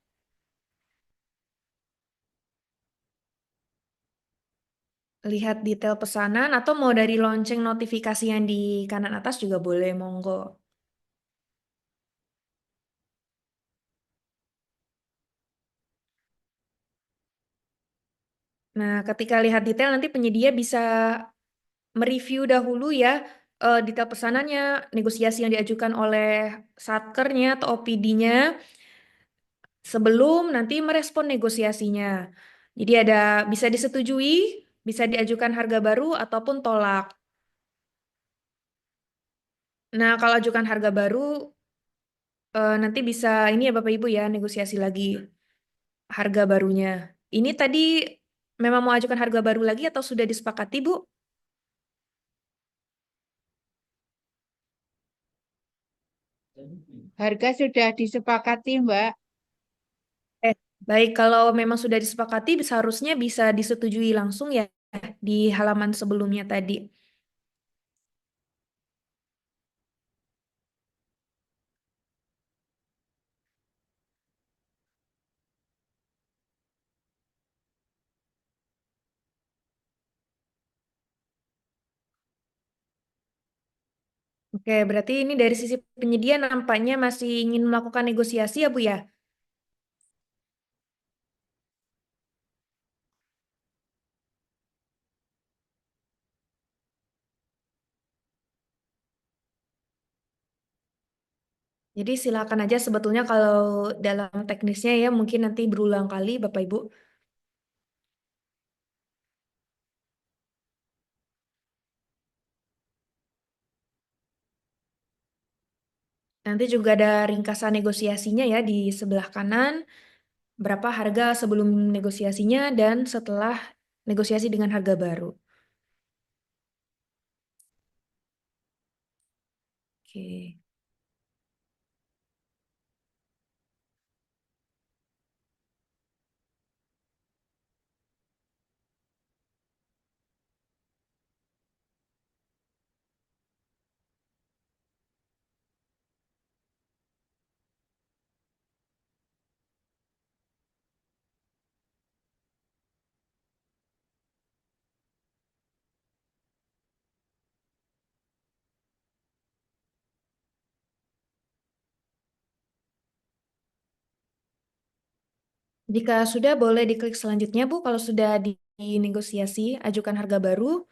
Lihat detail pesanan atau mau dari lonceng notifikasi yang di kanan atas juga boleh, monggo. Nah, ketika lihat detail nanti penyedia bisa mereview dahulu ya detail pesanannya, negosiasi yang diajukan oleh satkernya atau OPD-nya sebelum nanti merespon negosiasinya. Jadi ada bisa disetujui, bisa diajukan harga baru ataupun tolak. Nah, kalau ajukan harga baru nanti bisa ini ya Bapak Ibu ya negosiasi lagi harga barunya. Ini tadi memang mau ajukan harga baru lagi atau sudah disepakati, Bu? Harga sudah disepakati, Mbak. Baik, kalau memang sudah disepakati, seharusnya bisa disetujui langsung ya di halaman sebelumnya tadi. Oke, berarti ini dari sisi penyedia nampaknya masih ingin melakukan negosiasi ya, Bu ya? Jadi silakan aja sebetulnya kalau dalam teknisnya ya mungkin nanti berulang kali Bapak Ibu. Nanti juga ada ringkasan negosiasinya ya di sebelah kanan. Berapa harga sebelum negosiasinya dan setelah negosiasi dengan harga baru. Oke. Jika sudah boleh diklik selanjutnya Bu, kalau sudah dinegosiasi, ajukan harga baru.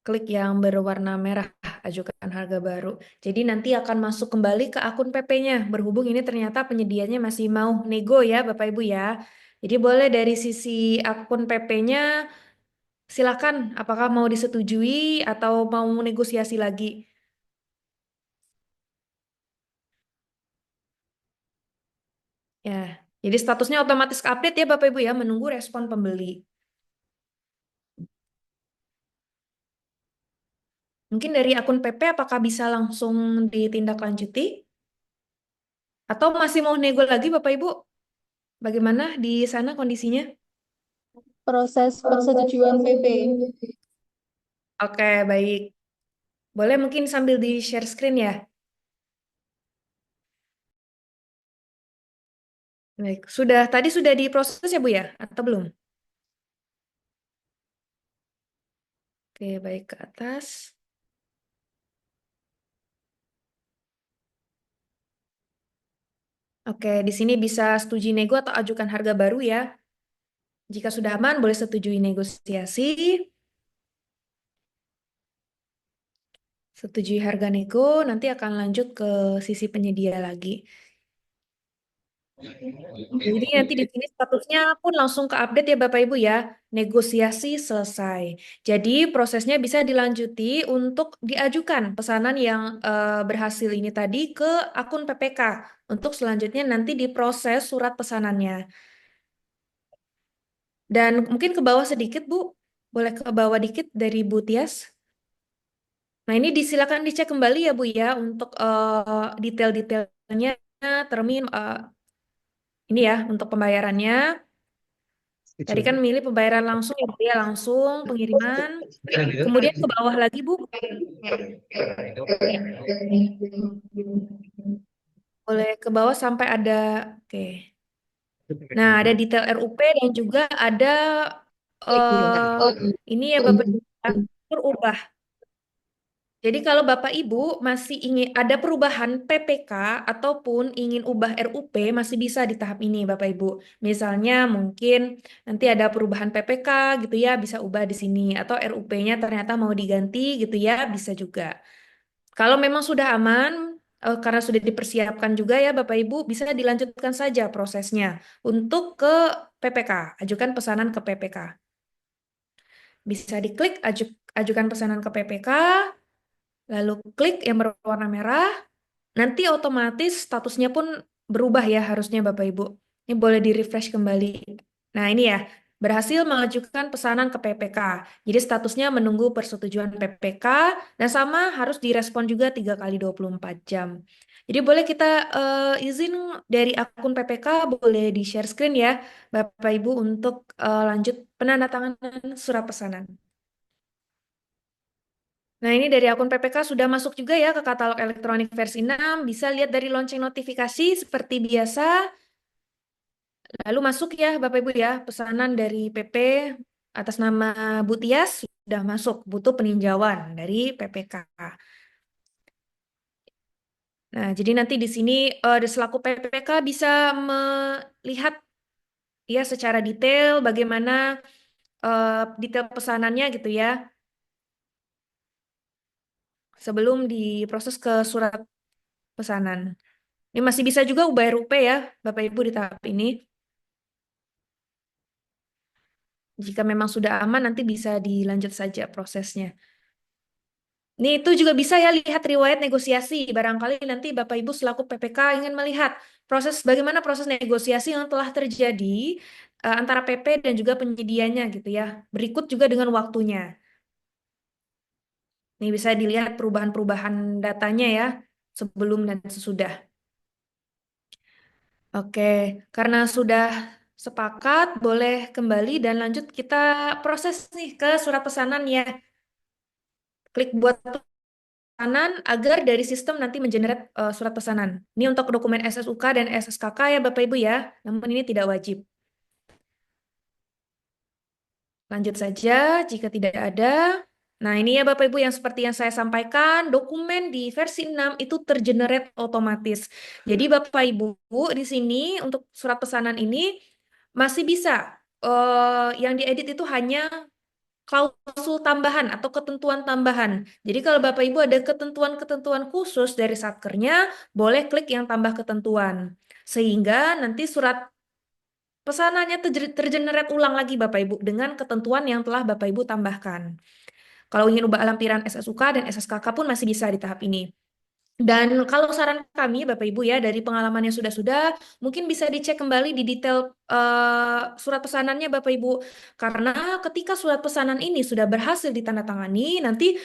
Klik yang berwarna merah, ajukan harga baru. Jadi nanti akan masuk kembali ke akun PP-nya. Berhubung ini ternyata penyedianya masih mau nego ya Bapak Ibu ya. Jadi boleh dari sisi akun PP-nya silakan apakah mau disetujui atau mau negosiasi lagi. Ya, jadi statusnya otomatis update ya Bapak Ibu ya, menunggu respon pembeli. Mungkin dari akun PP apakah bisa langsung ditindaklanjuti? Atau masih mau nego lagi Bapak Ibu? Bagaimana di sana kondisinya? Proses persetujuan PP. Oke, baik. Boleh mungkin sambil di-share screen ya? Baik, tadi sudah diproses ya Bu ya? Atau belum? Oke, baik ke atas. Oke, di sini bisa setujui nego atau ajukan harga baru ya. Jika sudah aman, boleh setujui negosiasi. Setujui harga nego, nanti akan lanjut ke sisi penyedia lagi. Jadi nanti di sini statusnya pun langsung ke update ya Bapak Ibu ya. Negosiasi selesai. Jadi prosesnya bisa dilanjuti untuk diajukan pesanan yang berhasil ini tadi ke akun PPK. Untuk selanjutnya nanti diproses surat pesanannya. Dan mungkin ke bawah sedikit Bu. Boleh ke bawah dikit dari Bu Tias. Nah ini disilakan dicek kembali ya Bu ya untuk detail-detailnya termin ini ya untuk pembayarannya. Tadi kan milih pembayaran langsung ya Bu ya, langsung pengiriman. Kemudian ke bawah lagi Bu, boleh ke bawah sampai ada, oke. Nah ada detail RUP dan juga ada ini ya Bapak Ibu ya, berubah. Jadi kalau Bapak Ibu masih ingin ada perubahan PPK ataupun ingin ubah RUP masih bisa di tahap ini Bapak Ibu. Misalnya mungkin nanti ada perubahan PPK gitu ya, bisa ubah di sini atau RUP-nya ternyata mau diganti gitu ya, bisa juga. Kalau memang sudah aman karena sudah dipersiapkan juga ya Bapak Ibu, bisa dilanjutkan saja prosesnya untuk ke PPK, ajukan pesanan ke PPK. Bisa diklik ajukan pesanan ke PPK. Lalu klik yang berwarna merah, nanti otomatis statusnya pun berubah ya harusnya Bapak Ibu. Ini boleh di-refresh kembali. Nah ini ya, berhasil mengajukan pesanan ke PPK. Jadi statusnya menunggu persetujuan PPK dan sama harus direspon juga 3 kali 24 jam. Jadi boleh kita izin dari akun PPK, boleh di-share screen ya Bapak Ibu untuk lanjut penandatanganan surat pesanan. Nah, ini dari akun PPK sudah masuk juga ya ke katalog elektronik versi 6. Bisa lihat dari lonceng notifikasi seperti biasa. Lalu masuk ya Bapak Ibu ya, pesanan dari PP atas nama Bu Tias sudah masuk, butuh peninjauan dari PPK. Nah, jadi nanti di sini selaku PPK bisa melihat ya secara detail bagaimana detail pesanannya gitu ya. Sebelum diproses ke surat pesanan. Ini masih bisa juga ubah RUP ya, Bapak Ibu di tahap ini. Jika memang sudah aman, nanti bisa dilanjut saja prosesnya. Ini itu juga bisa ya lihat riwayat negosiasi. Barangkali nanti Bapak Ibu selaku PPK ingin melihat bagaimana proses negosiasi yang telah terjadi antara PP dan juga penyedianya gitu ya. Berikut juga dengan waktunya. Ini bisa dilihat perubahan-perubahan datanya ya, sebelum dan sesudah. Oke, karena sudah sepakat, boleh kembali dan lanjut kita proses nih ke surat pesanan ya. Klik buat pesanan agar dari sistem nanti mengenerate surat pesanan. Ini untuk dokumen SSUK dan SSKK ya Bapak Ibu ya, namun ini tidak wajib. Lanjut saja jika tidak ada. Nah ini ya Bapak Ibu yang seperti yang saya sampaikan, dokumen di versi 6 itu tergenerate otomatis. Jadi Bapak Ibu di sini untuk surat pesanan ini masih bisa yang diedit itu hanya klausul tambahan atau ketentuan tambahan. Jadi kalau Bapak Ibu ada ketentuan-ketentuan khusus dari satkernya, boleh klik yang tambah ketentuan. Sehingga nanti surat pesanannya tergenerate ulang lagi Bapak Ibu dengan ketentuan yang telah Bapak Ibu tambahkan. Kalau ingin ubah lampiran SSUK dan SSKK pun masih bisa di tahap ini. Dan kalau saran kami, Bapak Ibu ya, dari pengalaman yang sudah-sudah, mungkin bisa dicek kembali di detail surat pesanannya Bapak Ibu. Karena ketika surat pesanan ini sudah berhasil ditandatangani, nanti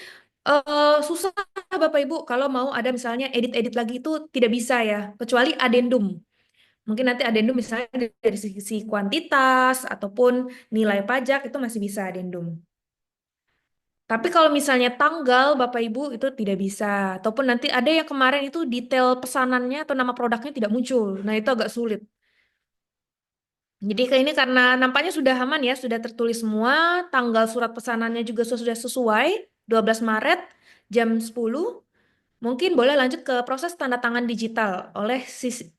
susah Bapak Ibu kalau mau ada misalnya edit-edit lagi itu tidak bisa ya, kecuali adendum. Mungkin nanti adendum misalnya dari sisi kuantitas ataupun nilai pajak itu masih bisa adendum. Tapi kalau misalnya tanggal Bapak Ibu itu tidak bisa. Ataupun nanti ada yang kemarin itu detail pesanannya atau nama produknya tidak muncul. Nah itu agak sulit. Jadi kayak ini karena nampaknya sudah aman ya, sudah tertulis semua. Tanggal surat pesanannya juga sudah sesuai, 12 Maret jam 10. mungkin boleh lanjut ke proses tanda tangan digital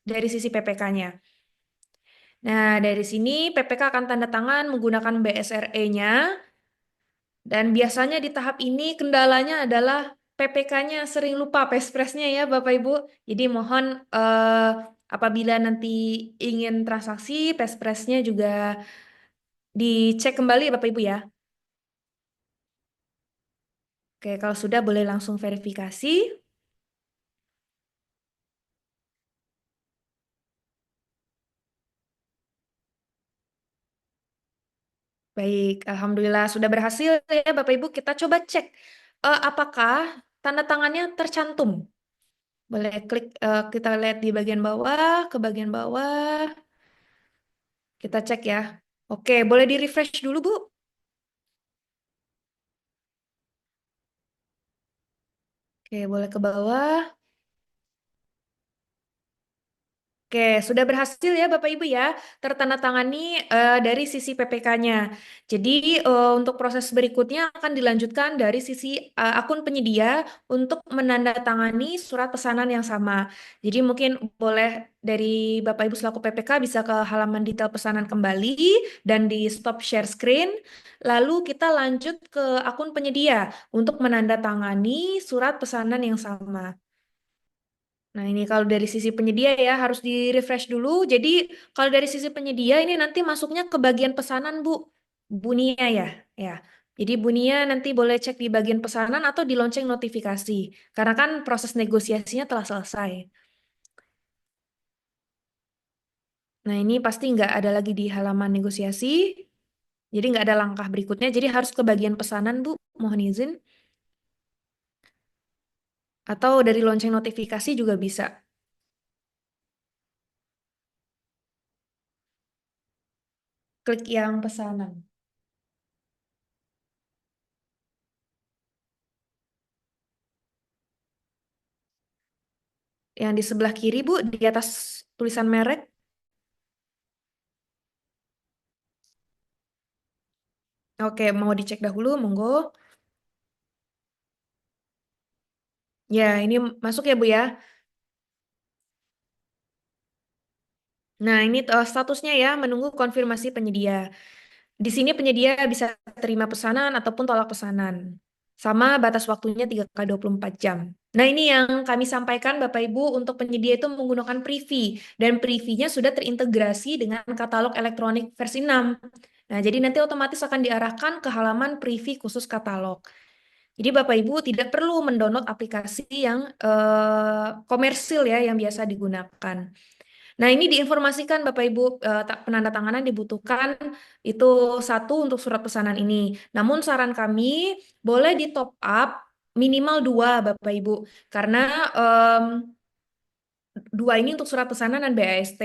dari sisi PPK-nya. Nah, dari sini PPK akan tanda tangan menggunakan BSRE-nya, dan biasanya di tahap ini kendalanya adalah PPK-nya sering lupa Pespres-nya ya Bapak Ibu. Jadi mohon apabila nanti ingin transaksi, Pespres-nya juga dicek kembali Bapak Ibu ya. Oke, kalau sudah boleh langsung verifikasi. Baik, Alhamdulillah sudah berhasil ya Bapak Ibu. Kita coba cek apakah tanda tangannya tercantum. Boleh klik, kita lihat di bagian bawah, ke bagian bawah. Kita cek ya. Oke, boleh di-refresh dulu Bu. Oke, boleh ke bawah. Oke, sudah berhasil ya Bapak Ibu ya, tertandatangani dari sisi PPK-nya. Jadi untuk proses berikutnya akan dilanjutkan dari sisi akun penyedia untuk menandatangani surat pesanan yang sama. Jadi mungkin boleh dari Bapak Ibu selaku PPK bisa ke halaman detail pesanan kembali dan di stop share screen. Lalu kita lanjut ke akun penyedia untuk menandatangani surat pesanan yang sama. Nah, ini kalau dari sisi penyedia ya harus di-refresh dulu. Jadi, kalau dari sisi penyedia ini nanti masuknya ke bagian pesanan, Bu. Bu Nia ya. Ya. Jadi Bu Nia nanti boleh cek di bagian pesanan atau di lonceng notifikasi. Karena kan proses negosiasinya telah selesai. Nah, ini pasti nggak ada lagi di halaman negosiasi. Jadi nggak ada langkah berikutnya. Jadi harus ke bagian pesanan, Bu. Mohon izin. Atau dari lonceng notifikasi juga bisa. Klik yang pesanan. Yang di sebelah kiri, Bu, di atas tulisan merek. Oke, mau dicek dahulu, monggo. Ya, ini masuk ya, Bu ya. Nah, ini statusnya ya, menunggu konfirmasi penyedia. Di sini penyedia bisa terima pesanan ataupun tolak pesanan. Sama batas waktunya 3 kali 24 jam. Nah, ini yang kami sampaikan Bapak Ibu untuk penyedia itu menggunakan Privy. Dan Privy-nya sudah terintegrasi dengan katalog elektronik versi 6. Nah, jadi nanti otomatis akan diarahkan ke halaman Privy khusus katalog. Jadi Bapak Ibu tidak perlu mendownload aplikasi yang komersil ya yang biasa digunakan. Nah, ini diinformasikan Bapak Ibu penandatanganan dibutuhkan itu satu untuk surat pesanan ini. Namun saran kami boleh di top up minimal dua Bapak Ibu karena dua ini untuk surat pesanan dan BAST.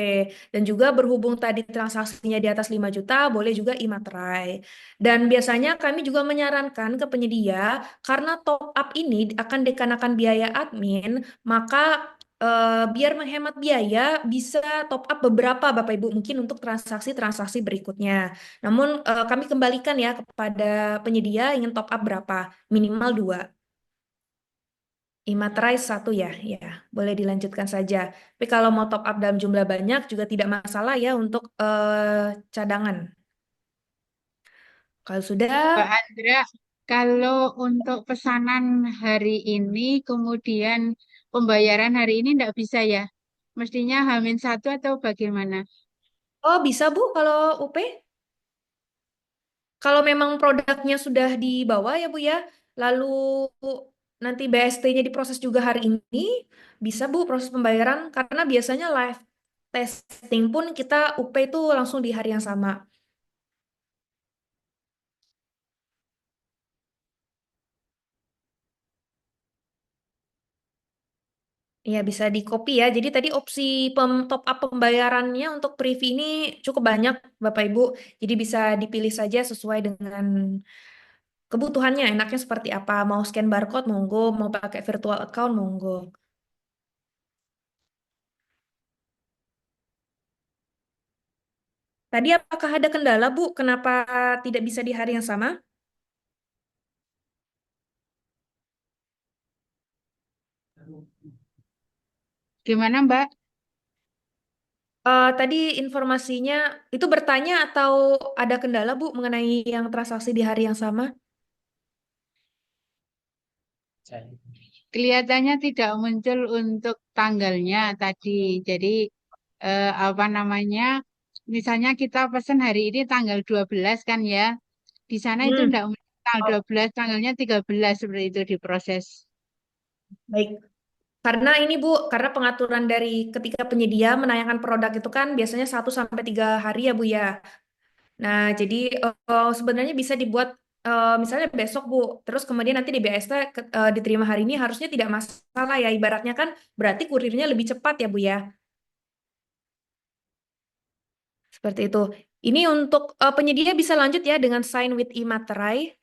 Dan juga berhubung tadi transaksinya di atas 5 juta, boleh juga e-materai. Dan biasanya kami juga menyarankan ke penyedia, karena top up ini akan dikenakan biaya admin, maka biar menghemat biaya, bisa top up beberapa Bapak Ibu, mungkin untuk transaksi-transaksi berikutnya. Namun kami kembalikan ya kepada penyedia ingin top up berapa, minimal dua. Imaterai satu ya, ya boleh dilanjutkan saja. Tapi kalau mau top up dalam jumlah banyak juga tidak masalah ya untuk cadangan. Kalau Mbak sudah, Andra, kalau untuk pesanan hari ini, kemudian pembayaran hari ini tidak bisa ya? Mestinya Hamin satu atau bagaimana? oh bisa Bu kalau UP. Kalau memang produknya sudah dibawa ya Bu ya, lalu nanti BST-nya diproses juga hari ini, bisa Bu proses pembayaran karena biasanya live testing pun kita UP itu langsung di hari yang sama. Ya, bisa di copy ya. Jadi tadi opsi top up pembayarannya untuk Privy ini cukup banyak, Bapak Ibu. Jadi bisa dipilih saja sesuai dengan kebutuhannya. Enaknya seperti apa? Mau scan barcode, monggo. Mau pakai virtual account, monggo. Tadi apakah ada kendala, Bu? Kenapa tidak bisa di hari yang sama? Gimana, Mbak? Tadi informasinya itu bertanya atau ada kendala Bu mengenai yang transaksi di hari yang sama? Kelihatannya tidak muncul untuk tanggalnya tadi. Jadi apa namanya? Misalnya kita pesan hari ini tanggal 12 kan ya. Di sana itu Hmm, tidak muncul tanggal 12, tanggalnya 13 seperti itu diproses. baik. Karena ini Bu, karena pengaturan dari ketika penyedia menayangkan produk itu kan biasanya 1 sampai 3 hari ya Bu ya. Nah, jadi sebenarnya bisa dibuat misalnya besok Bu, terus kemudian nanti di BST diterima hari ini harusnya tidak masalah ya. Ibaratnya kan berarti kurirnya lebih cepat ya Bu ya. Seperti itu. Ini untuk penyedia bisa lanjut ya dengan sign with e-materai.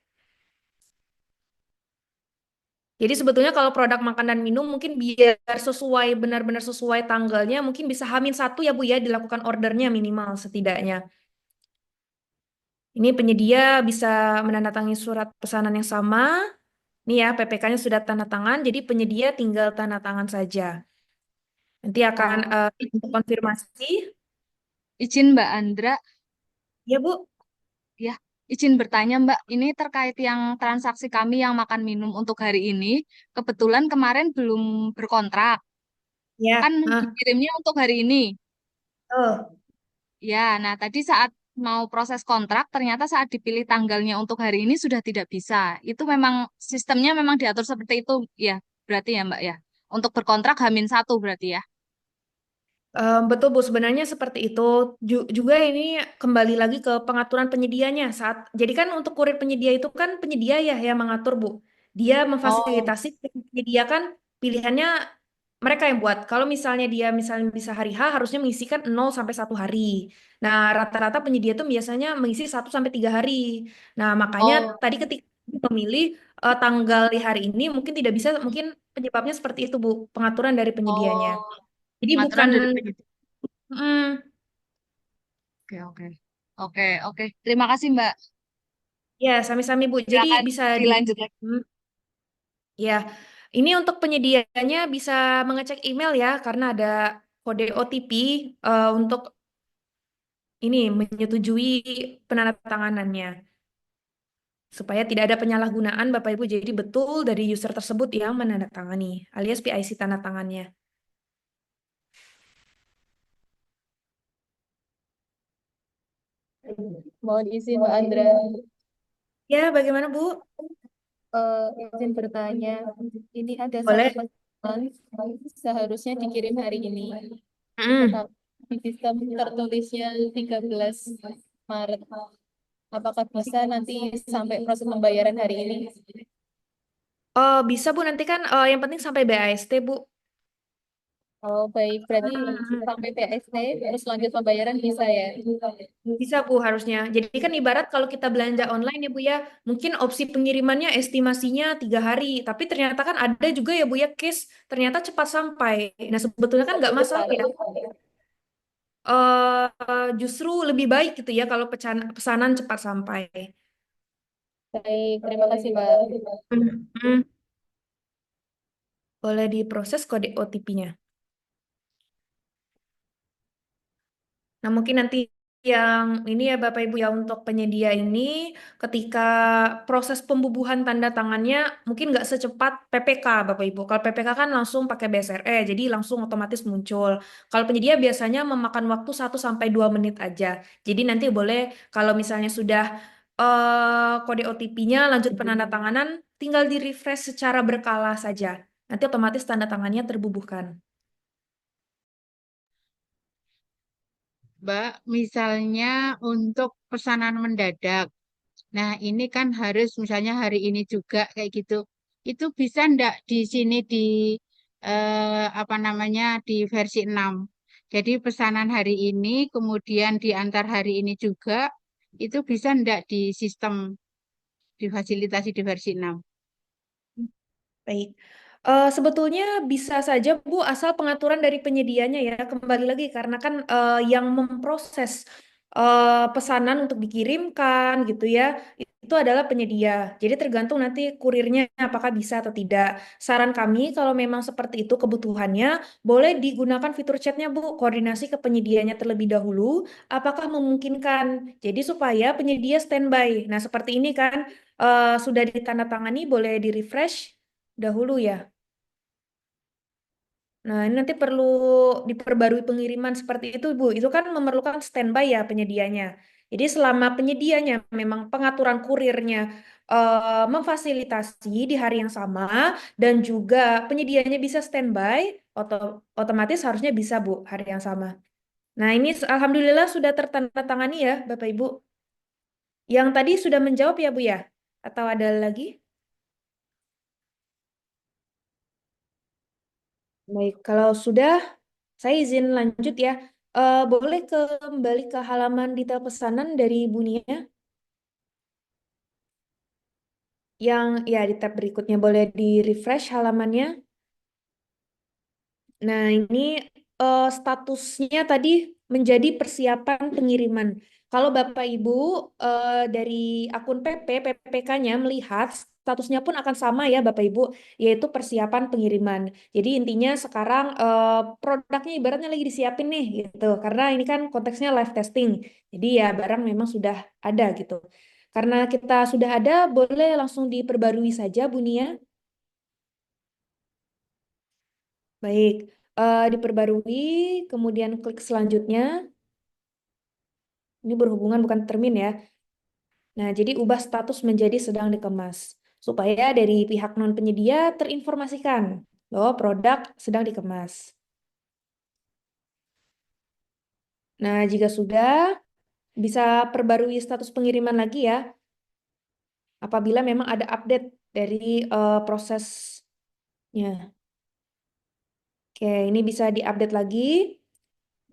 Jadi sebetulnya kalau produk makan dan minum mungkin biar sesuai benar-benar sesuai tanggalnya mungkin bisa H-1 ya Bu ya dilakukan ordernya minimal setidaknya. Ini penyedia bisa menandatangani surat pesanan yang sama. Nih ya, PPK-nya sudah tanda tangan, jadi penyedia tinggal tanda tangan saja. Nanti akan Oh, konfirmasi. Izin Mbak Andra, Ya Bu, ya, izin bertanya Mbak, ini terkait yang transaksi kami yang makan minum untuk hari ini, kebetulan kemarin belum berkontrak, ya. kan dikirimnya untuk hari ini. Oh. Ya, nah tadi saat mau proses kontrak, ternyata saat dipilih tanggalnya untuk hari ini sudah tidak bisa. Itu memang sistemnya memang diatur seperti itu, ya, berarti ya Mbak ya. Untuk berkontrak H-1 berarti ya. Betul Bu, sebenarnya seperti itu. Juga ini kembali lagi ke pengaturan penyedianya. Jadi kan untuk kurir penyedia itu kan penyedia ya yang mengatur Bu. Dia Oh, memfasilitasi penyedia kan pilihannya mereka yang buat. Kalau misalnya dia misalnya bisa hari H harusnya mengisikan 0 sampai 1 hari. Nah, rata-rata penyedia itu biasanya mengisi 1 sampai 3 hari. Nah, makanya oh, tadi ketika memilih tanggal di hari ini mungkin tidak bisa, mungkin penyebabnya seperti itu Bu, pengaturan dari penyedianya. oh, Jadi pengaturan bukan. dari penyedia. Mm, Oke, oke. Oke, oke. Terima kasih Mbak. ya, sami-sami Bu. Jadi Silakan bisa dilanjut lagi. ya. Ini untuk penyedianya bisa mengecek email ya, karena ada kode OTP untuk ini menyetujui penandatanganannya. Supaya tidak ada penyalahgunaan Bapak Ibu. Jadi betul dari user tersebut yang menandatangani, alias PIC tanda tangannya. Mohon izin Mbak Andra, Ya, bagaimana Bu? izin bertanya. Ini ada satu Boleh. pesanan seharusnya dikirim hari ini, Mm. tetapi di sistem tertulisnya 13 Maret. Apakah bisa nanti sampai proses pembayaran hari ini? Oh, bisa Bu, nanti kan yang penting sampai BAST Bu. Oh, baik. Berarti Mm. sampai PST, terus lanjut pembayaran bisa ya? Bisa Bu harusnya. Jadi kan ibarat kalau kita belanja online ya Bu ya, mungkin opsi pengirimannya estimasinya 3 hari, tapi ternyata kan ada juga ya Bu ya case ternyata cepat sampai. Nah sebetulnya kan nggak masalah ya. Justru lebih baik gitu ya kalau pesanan cepat sampai. Baik, terima kasih Mbak. Hmm. Boleh diproses kode OTP-nya. Nah, mungkin nanti yang ini ya Bapak Ibu ya untuk penyedia ini ketika proses pembubuhan tanda tangannya mungkin nggak secepat PPK Bapak Ibu. Kalau PPK kan langsung pakai BSRE, jadi langsung otomatis muncul. Kalau penyedia biasanya memakan waktu 1 sampai 2 menit aja. Jadi nanti boleh kalau misalnya sudah kode OTP-nya lanjut penandatanganan, tinggal di-refresh secara berkala saja. Nanti otomatis tanda tangannya terbubuhkan. Mbak, misalnya untuk pesanan mendadak. Nah, ini kan harus misalnya hari ini juga kayak gitu. Itu bisa ndak di sini di apa namanya di versi 6. Jadi pesanan hari ini kemudian diantar hari ini juga itu bisa ndak di sistem difasilitasi di versi 6. Baik. Sebetulnya bisa saja Bu, asal pengaturan dari penyedianya ya. Kembali lagi karena kan yang memproses pesanan untuk dikirimkan gitu ya, itu adalah penyedia. Jadi tergantung nanti kurirnya apakah bisa atau tidak. Saran kami kalau memang seperti itu kebutuhannya, boleh digunakan fitur chatnya Bu, koordinasi ke penyedianya terlebih dahulu, apakah memungkinkan. Jadi supaya penyedia standby. Nah seperti ini kan sudah ditandatangani, boleh di-refresh dahulu ya. Nah, ini nanti perlu diperbarui pengiriman seperti itu, Bu. Itu kan memerlukan standby ya penyedianya. Jadi selama penyedianya memang pengaturan kurirnya memfasilitasi di hari yang sama dan juga penyedianya bisa standby, otomatis harusnya bisa, Bu, hari yang sama. Nah, ini alhamdulillah sudah tertandatangani ya, Bapak Ibu. Yang tadi sudah menjawab ya, Bu ya? Atau ada lagi? Baik, kalau sudah, saya izin lanjut ya. Boleh kembali ke halaman detail pesanan dari Bu Nia yang ya di tab berikutnya boleh di-refresh halamannya. Nah, ini statusnya tadi menjadi persiapan pengiriman. Kalau Bapak Ibu dari akun PPK-nya melihat statusnya pun akan sama ya Bapak Ibu, yaitu persiapan pengiriman. Jadi intinya sekarang produknya ibaratnya lagi disiapin nih gitu. Karena ini kan konteksnya live testing. Jadi ya barang memang sudah ada gitu. Karena kita sudah ada, boleh langsung diperbarui saja Bu Nia. Baik, diperbarui, kemudian klik selanjutnya. Ini berhubungan bukan termin ya. Nah, jadi ubah status menjadi sedang dikemas. Supaya dari pihak non-penyedia terinformasikan bahwa produk sedang dikemas. Nah, jika sudah, bisa perbarui status pengiriman lagi ya. Apabila memang ada update dari prosesnya. Oke, ini bisa diupdate lagi.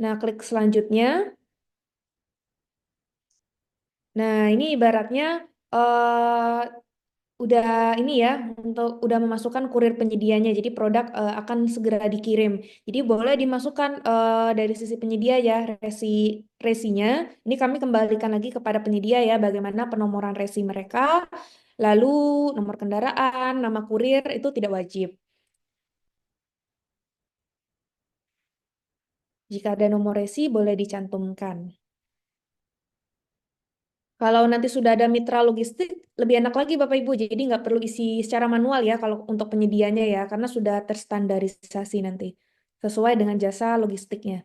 Nah, klik selanjutnya. Nah, ini ibaratnya udah ini ya untuk udah memasukkan kurir penyedianya. Jadi produk akan segera dikirim. Jadi boleh dimasukkan dari sisi penyedia ya resinya. Ini kami kembalikan lagi kepada penyedia ya bagaimana penomoran resi mereka. Lalu nomor kendaraan, nama kurir itu tidak wajib. Jika ada nomor resi boleh dicantumkan. Kalau nanti sudah ada mitra logistik, lebih enak lagi Bapak Ibu. Jadi nggak perlu isi secara manual ya kalau untuk penyedianya ya, karena sudah terstandarisasi nanti sesuai dengan jasa logistiknya.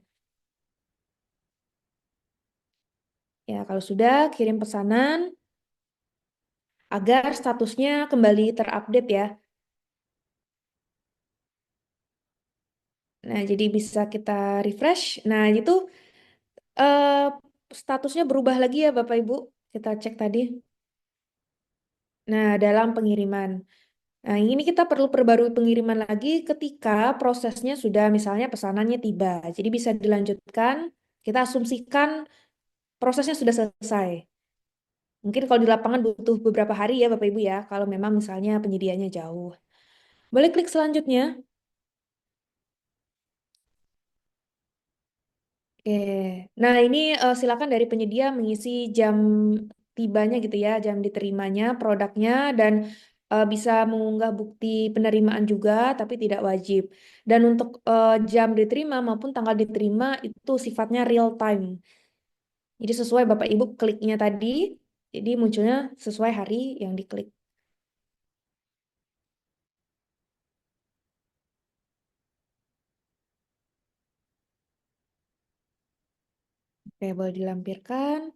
Ya, kalau sudah kirim pesanan agar statusnya kembali terupdate ya. Nah, jadi bisa kita refresh. Nah, itu eh, statusnya berubah lagi ya Bapak Ibu. Kita cek tadi. Nah, dalam pengiriman. Nah, ini kita perlu perbarui pengiriman lagi ketika prosesnya sudah misalnya pesanannya tiba. Jadi bisa dilanjutkan, kita asumsikan prosesnya sudah selesai. Mungkin kalau di lapangan butuh beberapa hari ya Bapak Ibu ya, kalau memang misalnya penyediaannya jauh. Boleh klik selanjutnya. Oke. Nah, ini silakan dari penyedia mengisi jam tibanya gitu ya, jam diterimanya produknya dan bisa mengunggah bukti penerimaan juga, tapi tidak wajib. Dan untuk jam diterima maupun tanggal diterima itu sifatnya real time. Jadi sesuai Bapak Ibu kliknya tadi, jadi munculnya sesuai hari yang diklik. Oke, boleh dilampirkan.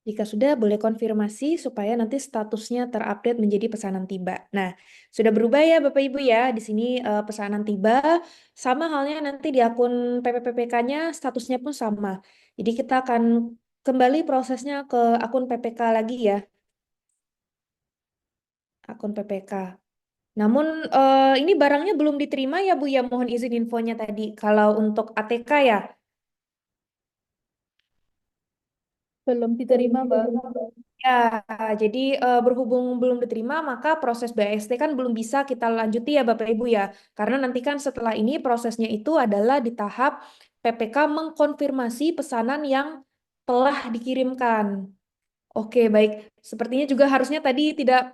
Jika sudah, boleh konfirmasi supaya nanti statusnya terupdate menjadi pesanan tiba. Nah, sudah berubah ya Bapak Ibu ya. Di sini pesanan tiba, sama halnya nanti di akun PPPK-nya statusnya pun sama. Jadi kita akan kembali prosesnya ke akun PPK lagi ya, akun PPK. Namun ini barangnya belum diterima ya Bu ya, mohon izin infonya tadi. Kalau untuk ATK ya, Belum diterima, Mbak. ya, jadi berhubung belum diterima, maka proses BAST kan belum bisa kita lanjuti ya Bapak Ibu ya. Karena nanti kan setelah ini prosesnya itu adalah di tahap PPK mengkonfirmasi pesanan yang telah dikirimkan. Oke, baik. Sepertinya juga harusnya tadi tidak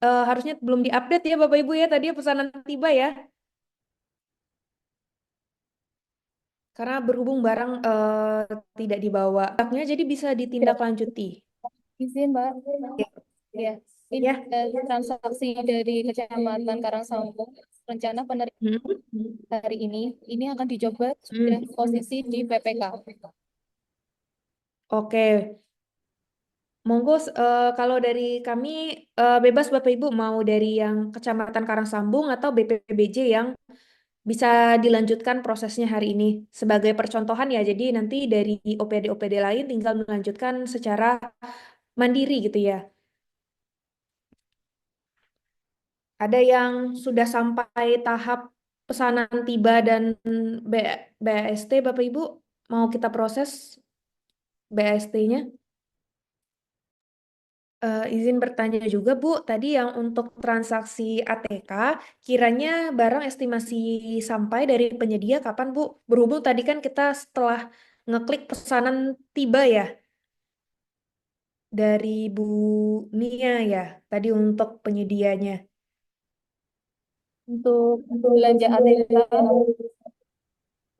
harusnya belum diupdate ya Bapak Ibu ya tadi ya pesanan tiba ya. Karena berhubung barang tidak dibawa, jadi bisa ditindaklanjuti. Izin, Mbak. Ya. Ya, ini Ya. transaksi dari Kecamatan Karangsambung. Rencana penerimaan Hmm. hari ini akan dicoba sudah posisi di PPK. Oke. Monggo kalau dari kami bebas Bapak Ibu mau dari yang Kecamatan Karangsambung atau BPBJ yang bisa dilanjutkan prosesnya hari ini sebagai percontohan ya. Jadi nanti dari OPD-OPD lain tinggal melanjutkan secara mandiri gitu ya. Ada yang sudah sampai tahap pesanan tiba dan BAST Bapak Ibu mau kita proses BAST-nya. Izin bertanya juga Bu, tadi yang untuk transaksi ATK, kiranya barang estimasi sampai dari penyedia kapan Bu? Berhubung tadi kan kita setelah ngeklik pesanan tiba ya, dari Bu Nia ya, tadi untuk penyedianya. Untuk belanja ATK,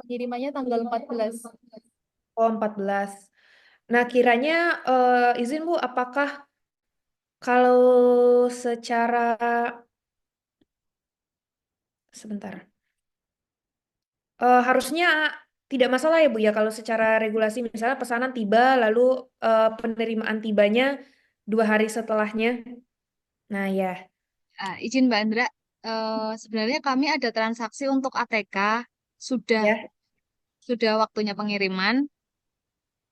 pengirimannya tanggal 14. Oh, 14. Nah, kiranya izin Bu, apakah kalau secara sebentar. Harusnya tidak masalah ya Bu ya kalau secara regulasi misalnya pesanan tiba lalu penerimaan tibanya 2 hari setelahnya. Nah ya, Izin Mbak Andra, sebenarnya kami ada transaksi untuk ATK sudah ya. waktunya pengiriman.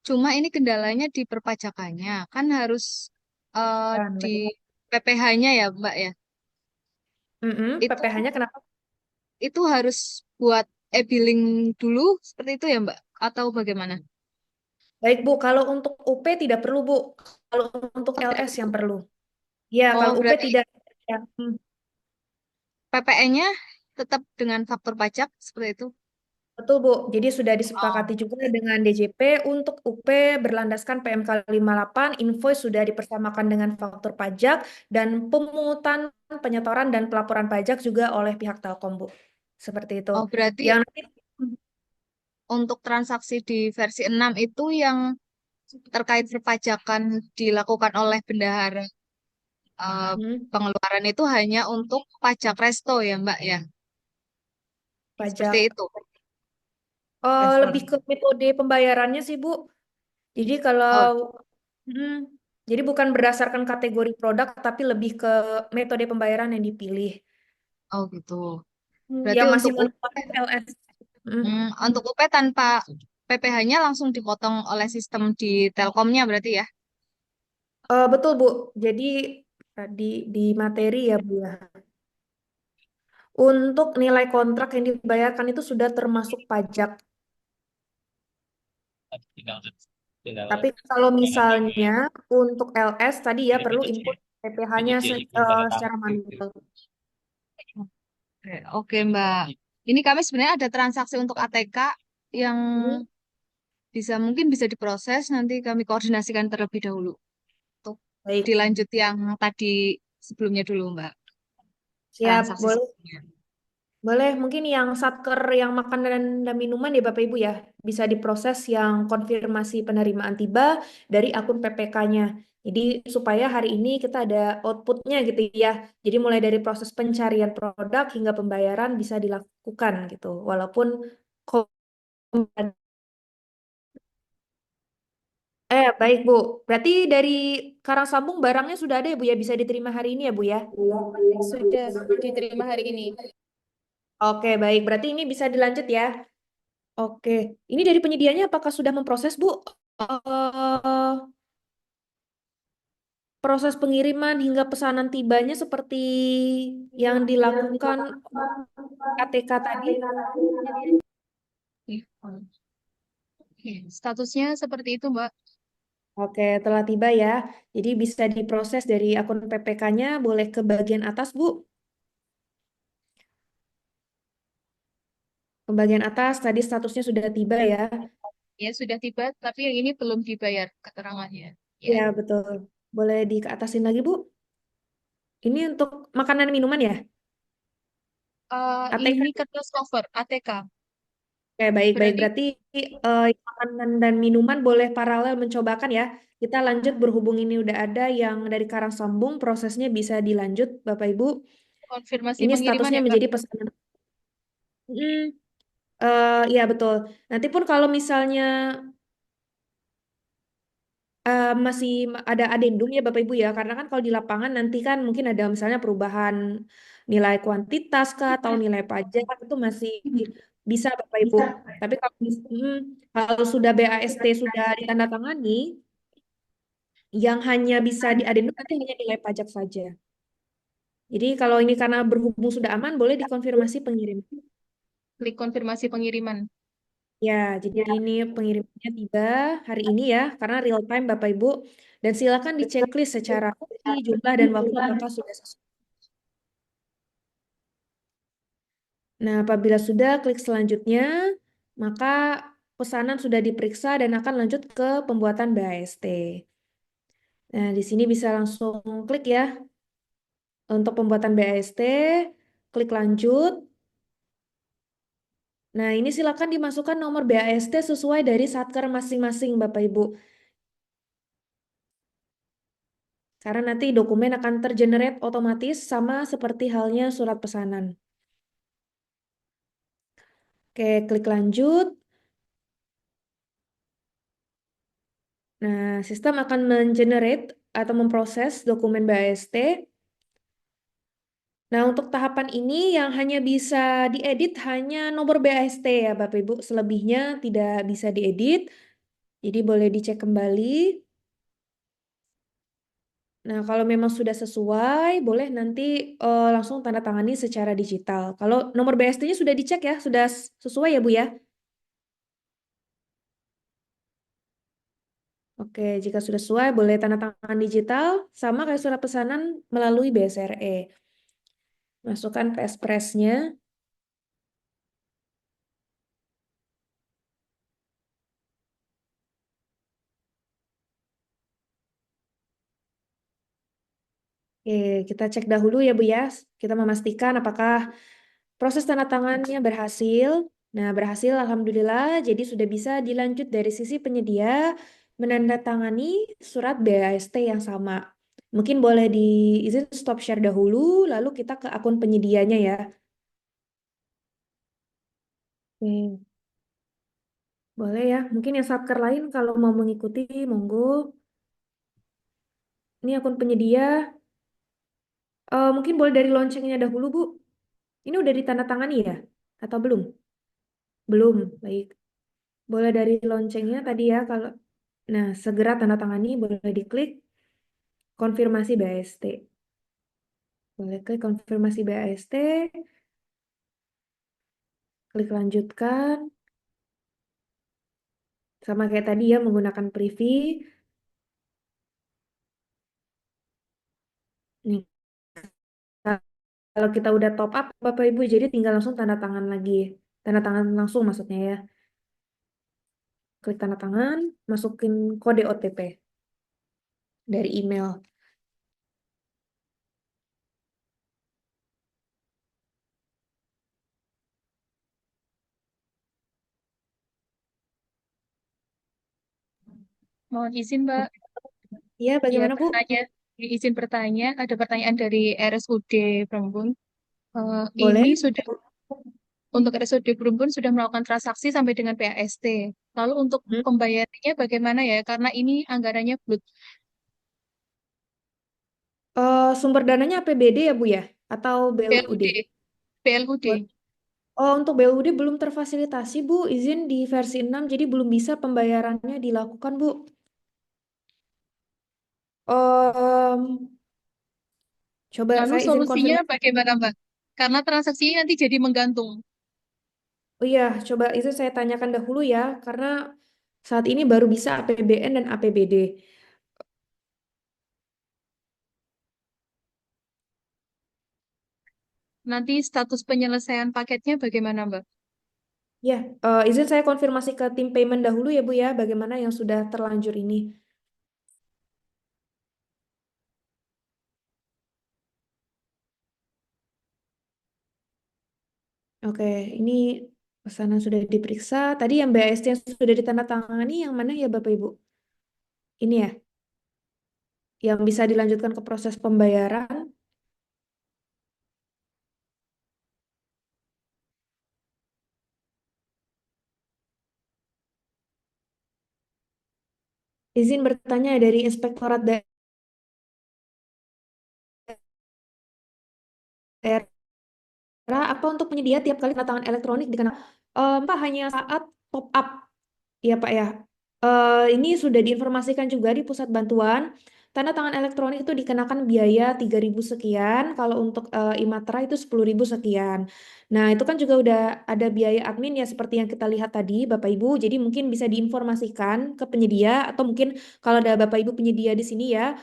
Cuma ini kendalanya di perpajakannya, kan harus Dan di PPh-nya ya Mbak ya. Itu PPh-nya kenapa? itu harus buat e-billing dulu seperti itu ya Mbak atau bagaimana? Baik Bu, kalau untuk UP tidak perlu Bu. Kalau untuk Oh, tidak LS yang perlu. perlu. Ya, Oh, kalau UP berarti tidak. Ya. PPN-nya tetap dengan faktur pajak seperti itu. Betul Bu, jadi sudah disepakati Oh, juga dengan DJP untuk UP berlandaskan PMK 58, invoice sudah dipersamakan dengan faktur pajak, dan pemungutan, penyetoran, dan pelaporan pajak juga oleh pihak Telkom Bu. Seperti itu. oh berarti Yang nanti, untuk transaksi di versi 6 itu yang terkait perpajakan dilakukan oleh bendahara. Eh, hmm, Pengeluaran itu hanya untuk pajak resto ya Mbak ya. Seperti pajak itu. lebih ke metode pembayarannya sih Bu. Jadi kalau Oh, hmm, jadi bukan berdasarkan kategori produk, tapi lebih ke metode pembayaran yang dipilih. oh gitu. Berarti Yang masih untuk menerapkan LS. untuk UP tanpa PPh-nya langsung dipotong oleh sistem di Telkomnya berarti ya. Betul Bu. Jadi di materi ya Bu ya. Untuk nilai kontrak yang dibayarkan itu sudah termasuk pajak. Tapi kalau misalnya untuk LS tadi ya perlu input PPh-nya secara manual. Oke, Mbak. Ini kami sebenarnya ada transaksi untuk ATK yang Hmm, mungkin bisa diproses, nanti kami koordinasikan terlebih dahulu untuk baik, dilanjut yang tadi sebelumnya dulu, Mbak. siap. Transaksi Boleh, sebelumnya. boleh. Mungkin yang satker yang makanan dan minuman ya Bapak Ibu ya bisa diproses yang konfirmasi penerimaan tiba dari akun PPK-nya. Jadi supaya hari ini kita ada outputnya gitu ya. Jadi mulai dari proses pencarian produk hingga pembayaran bisa dilakukan gitu. Walaupun baik Bu. Berarti dari Karangsambung barangnya sudah ada ya Bu ya, bisa diterima hari ini ya Bu ya? Sudah diterima hari ini. Oke, baik. Berarti ini bisa dilanjut ya. Oke. Ini dari penyedianya apakah sudah memproses Bu? Eh, Proses pengiriman hingga pesanan tibanya seperti yang dilakukan ATK tadi? Oke, statusnya seperti itu, Mbak. Oke, telah tiba ya. Jadi bisa diproses dari akun PPK-nya, boleh ke bagian atas Bu. Bagian atas tadi statusnya sudah tiba ya. Ya, sudah tiba, tapi yang ini belum dibayar keterangannya. Ya. Ya, betul. Boleh diatasin lagi, Bu? Ini untuk makanan minuman ya? ATK. Ini kertas cover, ATK. Oke, baik-baik. Berarti Berarti makanan dan minuman boleh paralel mencobakan ya. Kita lanjut berhubung ini udah ada yang dari Karangsambung, prosesnya bisa dilanjut, Bapak Ibu. konfirmasi Ini pengiriman statusnya ya, Mbak. menjadi pesanan. Hmm, ya betul. Nanti pun kalau misalnya masih ada adendum ya Bapak Ibu ya, karena kan kalau di lapangan nanti kan mungkin ada misalnya perubahan nilai kuantitas kah atau nilai pajak itu masih bisa Bapak Ibu. Tapi kalau sudah BAST sudah ditandatangani, yang hanya bisa diadendum nanti hanya nilai pajak saja. Jadi kalau ini karena berhubung sudah aman, boleh dikonfirmasi pengirim. Klik konfirmasi pengiriman. Ya, jadi ini pengirimannya tiba hari ini ya, karena real time Bapak Ibu. Dan silakan diceklis secara pasti jumlah dan waktu apakah sudah sesuai. Nah, apabila sudah klik selanjutnya, maka pesanan sudah diperiksa dan akan lanjut ke pembuatan BAST. Nah, di sini bisa langsung klik ya untuk pembuatan BAST, klik lanjut. Nah, ini silakan dimasukkan nomor BAST sesuai dari satker masing-masing Bapak Ibu. Karena nanti dokumen akan tergenerate otomatis sama seperti halnya surat pesanan. Oke, klik lanjut. Nah, sistem akan mengenerate atau memproses dokumen BAST. Nah, untuk tahapan ini yang hanya bisa diedit hanya nomor BAST ya Bapak Ibu. Selebihnya tidak bisa diedit. Jadi boleh dicek kembali. Nah, kalau memang sudah sesuai, boleh nanti langsung tanda tangani secara digital. Kalau nomor BST-nya sudah dicek ya, sudah sesuai ya Bu ya? Oke, jika sudah sesuai, boleh tanda tangan digital, sama kayak surat pesanan melalui BSRE. Masukkan PSPRES-nya. Oke, kita cek dahulu ya Bu ya. Kita memastikan apakah proses tanda tangannya berhasil. Nah, berhasil Alhamdulillah. Jadi sudah bisa dilanjut dari sisi penyedia menandatangani surat BAST yang sama. Mungkin boleh diizin stop share dahulu, lalu kita ke akun penyedianya ya. Oke, boleh ya. Mungkin yang satker lain kalau mau mengikuti, monggo. Ini akun penyedia. Mungkin boleh dari loncengnya dahulu, Bu. Ini udah ditandatangani ya? Atau belum? Belum. Baik. Boleh dari loncengnya tadi ya. Kalau Nah, segera tanda tangani, boleh diklik konfirmasi BAST. Boleh klik konfirmasi BAST, klik lanjutkan. Sama kayak tadi ya, menggunakan privy. Nih, kalau kita udah top up, Bapak Ibu, jadi tinggal langsung tanda tangan lagi. Tanda tangan langsung maksudnya ya. Klik tanda tangan, masukin kode OTP dari email. Mohon izin, Mbak. Iya, Ya, bagaimana Bu? izin bertanya. Ada pertanyaan dari RSUD Brembun. Ini Boleh? sudah untuk RSUD Brembun sudah melakukan transaksi sampai dengan PAST. Lalu untuk Hmm. pembayarannya bagaimana ya? Karena ini anggarannya bulat. Sumber dananya APBD ya Bu ya? Atau BLUD? BLUD, BLUD. Oh, untuk BLUD belum terfasilitasi, Bu. Izin di versi 6, jadi belum bisa pembayarannya dilakukan, Bu. Em, Coba Lalu saya izin solusinya konfirmasi. bagaimana, Mbak? Karena transaksinya nanti jadi menggantung. Oh iya, coba itu saya tanyakan dahulu ya, karena saat ini baru bisa APBN dan APBD. Nanti status penyelesaian paketnya bagaimana, Mbak? Ya, izin saya konfirmasi ke tim payment dahulu ya Bu ya, bagaimana yang sudah terlanjur ini. Oke, ini pesanan sudah diperiksa. Tadi yang BAST yang sudah ditandatangani yang mana ya Bapak Ibu? Ini ya, yang bisa dilanjutkan ke proses pembayaran. Izin bertanya dari Inspektorat Daerah, apa untuk penyedia tiap kali tanda tangan elektronik dikenakan? Pak, hanya saat top up. Iya Pak ya. Ini sudah diinformasikan juga di pusat bantuan. Tanda tangan elektronik itu dikenakan biaya 3.000 sekian. Kalau untuk Imatra itu 10.000 sekian. Nah, itu kan juga udah ada biaya admin ya seperti yang kita lihat tadi Bapak Ibu. Jadi mungkin bisa diinformasikan ke penyedia atau mungkin kalau ada Bapak Ibu penyedia di sini ya,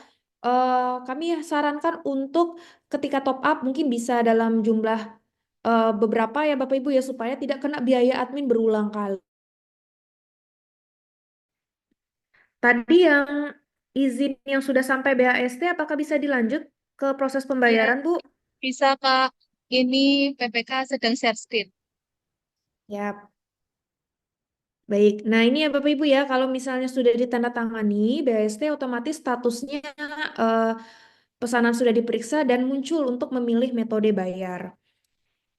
kami sarankan untuk ketika top up mungkin bisa dalam jumlah beberapa ya Bapak Ibu ya supaya tidak kena biaya admin berulang kali. Tadi yang izin yang sudah sampai BHST apakah bisa dilanjut ke proses Ya, pembayaran, Bu? bisa Kak. Ini PPK sedang share screen. Ya, baik. Nah, ini ya Bapak Ibu ya, kalau misalnya sudah ditandatangani BHST otomatis statusnya eh, pesanan sudah diperiksa dan muncul untuk memilih metode bayar.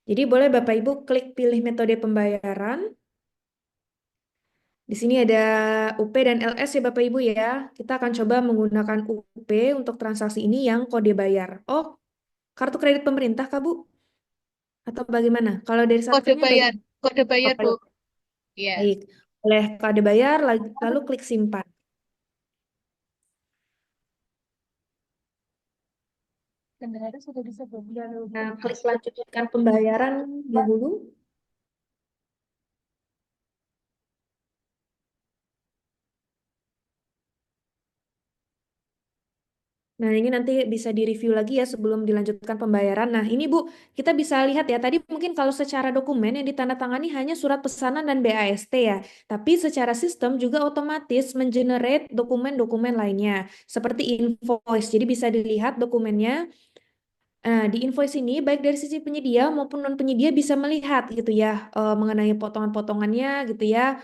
Jadi boleh Bapak Ibu klik pilih metode pembayaran. Di sini ada UP dan LS ya Bapak Ibu ya. Kita akan coba menggunakan UP untuk transaksi ini yang kode bayar. Oh, kartu kredit pemerintah Kak Bu? Atau bagaimana? Kalau dari Kode satkernya bayar, kode bayar Bu. Ya. baik. Oleh kode bayar, lalu klik simpan. Kendaraan sudah bisa belum? Nah, klik lanjutkan pembayaran dahulu. Nah, ini nanti bisa direview lagi ya sebelum dilanjutkan pembayaran. Nah, ini Bu, kita bisa lihat ya, tadi mungkin kalau secara dokumen yang ditandatangani hanya surat pesanan dan BAST ya. Tapi secara sistem juga otomatis mengenerate dokumen-dokumen lainnya, seperti invoice. Jadi bisa dilihat dokumennya. Nah, di invoice ini baik dari sisi penyedia maupun non penyedia bisa melihat gitu ya mengenai potongan-potongannya gitu ya.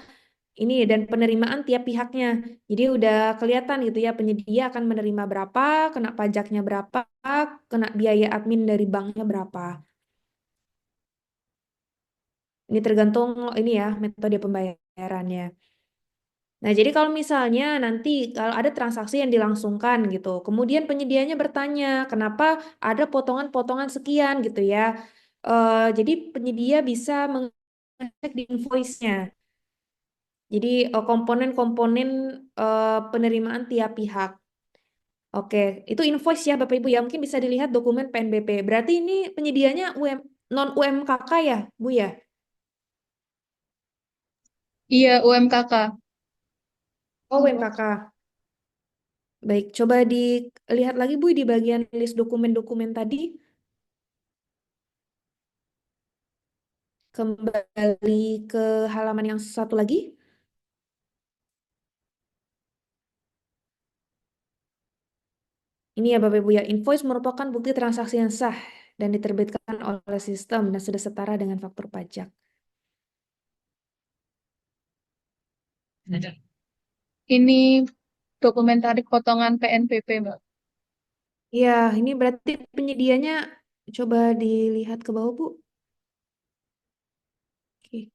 Ini dan penerimaan tiap pihaknya. Jadi udah kelihatan gitu ya penyedia akan menerima berapa, kena pajaknya berapa, kena biaya admin dari banknya berapa. Ini tergantung ini ya metode pembayarannya. Nah, jadi kalau misalnya nanti kalau ada transaksi yang dilangsungkan gitu, kemudian penyedianya bertanya, kenapa ada potongan-potongan sekian gitu ya. Jadi penyedia bisa mengecek di invoice-nya. Jadi komponen-komponen penerimaan tiap pihak. Oke, itu invoice ya Bapak Ibu ya. Mungkin bisa dilihat dokumen PNBP. Berarti ini penyedianya non UMKK ya, Bu ya? Iya, UMKK. Oh, UMKK. Baik, coba dilihat lagi Bu di bagian list dokumen-dokumen tadi. Kembali ke halaman yang satu lagi. Ini ya Bapak Ibu ya, invoice merupakan bukti transaksi yang sah dan diterbitkan oleh sistem dan sudah setara dengan faktur pajak. Ini dokumen tarik potongan PNBP, Mbak. Ya, ini berarti penyedianya coba dilihat ke bawah Bu. Oke.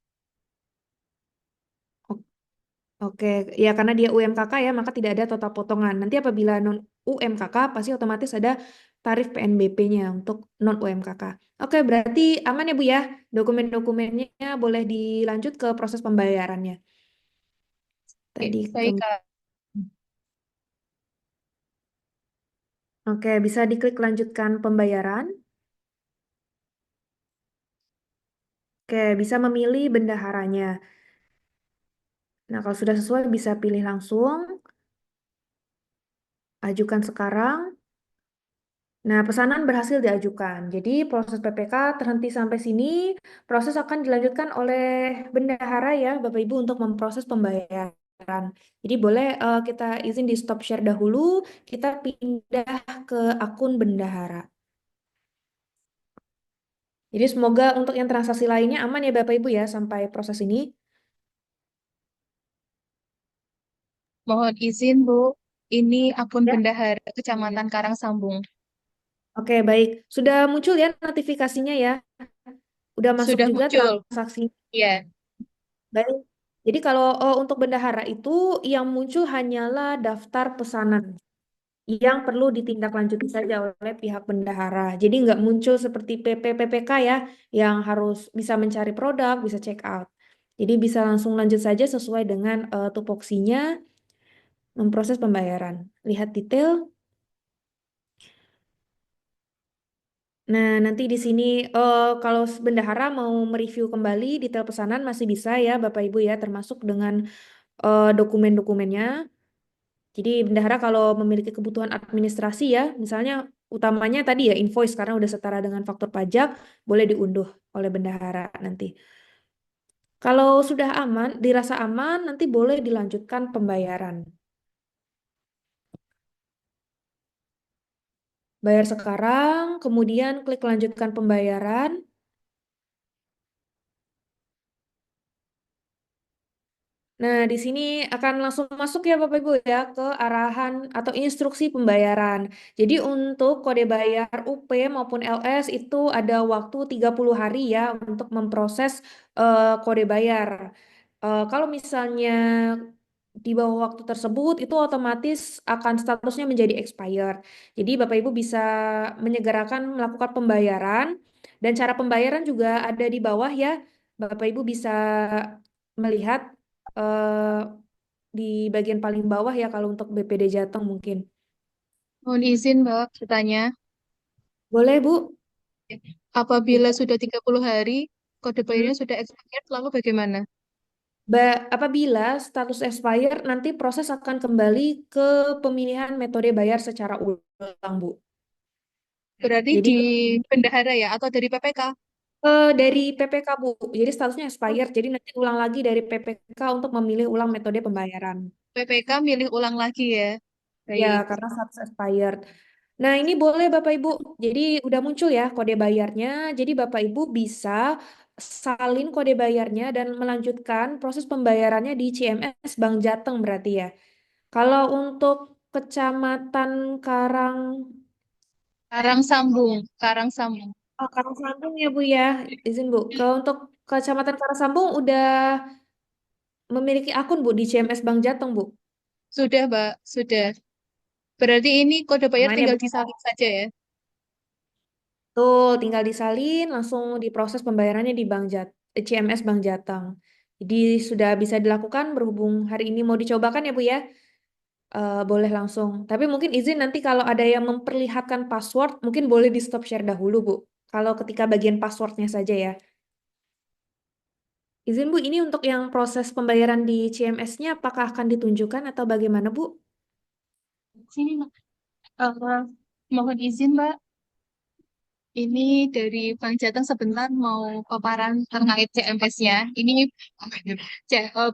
Oke, ya karena dia UMKK ya, maka tidak ada total potongan. Nanti apabila non UMKK pasti otomatis ada tarif PNBP-nya untuk non UMKK. Oke, berarti aman ya Bu ya. Dokumen-dokumennya boleh dilanjut ke proses pembayarannya. Oke, Tadi baik, Kak. Oke, bisa diklik lanjutkan pembayaran. Oke, bisa memilih bendaharanya. Nah, kalau sudah sesuai bisa pilih langsung, ajukan sekarang. Nah, pesanan berhasil diajukan. Jadi proses PPK terhenti sampai sini. Proses akan dilanjutkan oleh bendahara ya, Bapak Ibu untuk memproses pembayaran. Jadi boleh kita izin di stop share dahulu. Kita pindah ke akun bendahara. Jadi semoga untuk yang transaksi lainnya aman ya Bapak Ibu ya sampai proses ini. Mohon izin, Bu. Ini akun Ya. Bendahara Kecamatan Karangsambung. Oke, baik. Sudah muncul ya notifikasinya ya. Udah masuk Sudah juga muncul. transaksi. Iya. Baik. Jadi kalau untuk bendahara itu yang muncul hanyalah daftar pesanan yang perlu ditindaklanjuti saja oleh pihak bendahara. Jadi nggak muncul seperti PPK ya, yang harus bisa mencari produk, bisa check out. Jadi bisa langsung lanjut saja sesuai dengan tupoksinya, memproses pembayaran. Lihat detail. Nah, nanti di sini kalau bendahara mau mereview kembali detail pesanan masih bisa ya Bapak Ibu ya, termasuk dengan dokumen-dokumennya. Jadi bendahara kalau memiliki kebutuhan administrasi ya, misalnya utamanya tadi ya invoice karena udah setara dengan faktur pajak, boleh diunduh oleh bendahara nanti. Kalau sudah aman, dirasa aman, nanti boleh dilanjutkan pembayaran. Bayar sekarang, kemudian klik lanjutkan pembayaran. Nah, di sini akan langsung masuk ya Bapak Ibu ya ke arahan atau instruksi pembayaran. Jadi untuk kode bayar UP maupun LS itu ada waktu 30 hari ya untuk memproses kode bayar. Kalau misalnya di bawah waktu tersebut itu otomatis akan statusnya menjadi expired. Jadi Bapak Ibu bisa menyegerakan melakukan pembayaran dan cara pembayaran juga ada di bawah ya. Bapak Ibu bisa melihat eh, di bagian paling bawah ya kalau untuk BPD Jateng mungkin. Mohon izin, Mbak, bertanya. Boleh, Bu? Apabila sudah 30 hari, kode Hmm. bayarnya sudah expired, lalu bagaimana? Apabila status expire, nanti proses akan kembali ke pemilihan metode bayar secara ulang, Bu. Berarti Jadi di bendahara ya, atau dari PPK? dari PPK, Bu. Jadi statusnya expired. Jadi nanti ulang lagi dari PPK untuk memilih ulang metode pembayaran. PPK milih ulang lagi ya. Ya, Baik. karena status expired. Nah, ini boleh Bapak Ibu. Jadi udah muncul ya kode bayarnya. Jadi Bapak Ibu bisa salin kode bayarnya dan melanjutkan proses pembayarannya di CMS Bank Jateng berarti ya. Kalau untuk Kecamatan Karang Karangsambung, Karangsambung. Karangsambung ya Bu ya, izin Bu. Kalau untuk Kecamatan Karangsambung udah memiliki akun Bu di CMS Bank Jateng Bu. Sudah, Mbak, sudah. Berarti ini kode bayar Aman ya tinggal Bu. disalin saja ya. Tuh, tinggal disalin, langsung diproses pembayarannya di CMS Bank Jateng. Jadi sudah bisa dilakukan berhubung hari ini mau dicobakan ya Bu ya. Boleh langsung. Tapi mungkin izin nanti kalau ada yang memperlihatkan password, mungkin boleh di stop share dahulu Bu. Kalau ketika bagian passwordnya saja ya. Izin Bu, ini untuk yang proses pembayaran di CMS-nya apakah akan ditunjukkan atau bagaimana Bu? Sini, Mbak. Mohon izin, Mbak. Ini dari Bang Jateng sebentar mau paparan terkait CMS-nya. Ini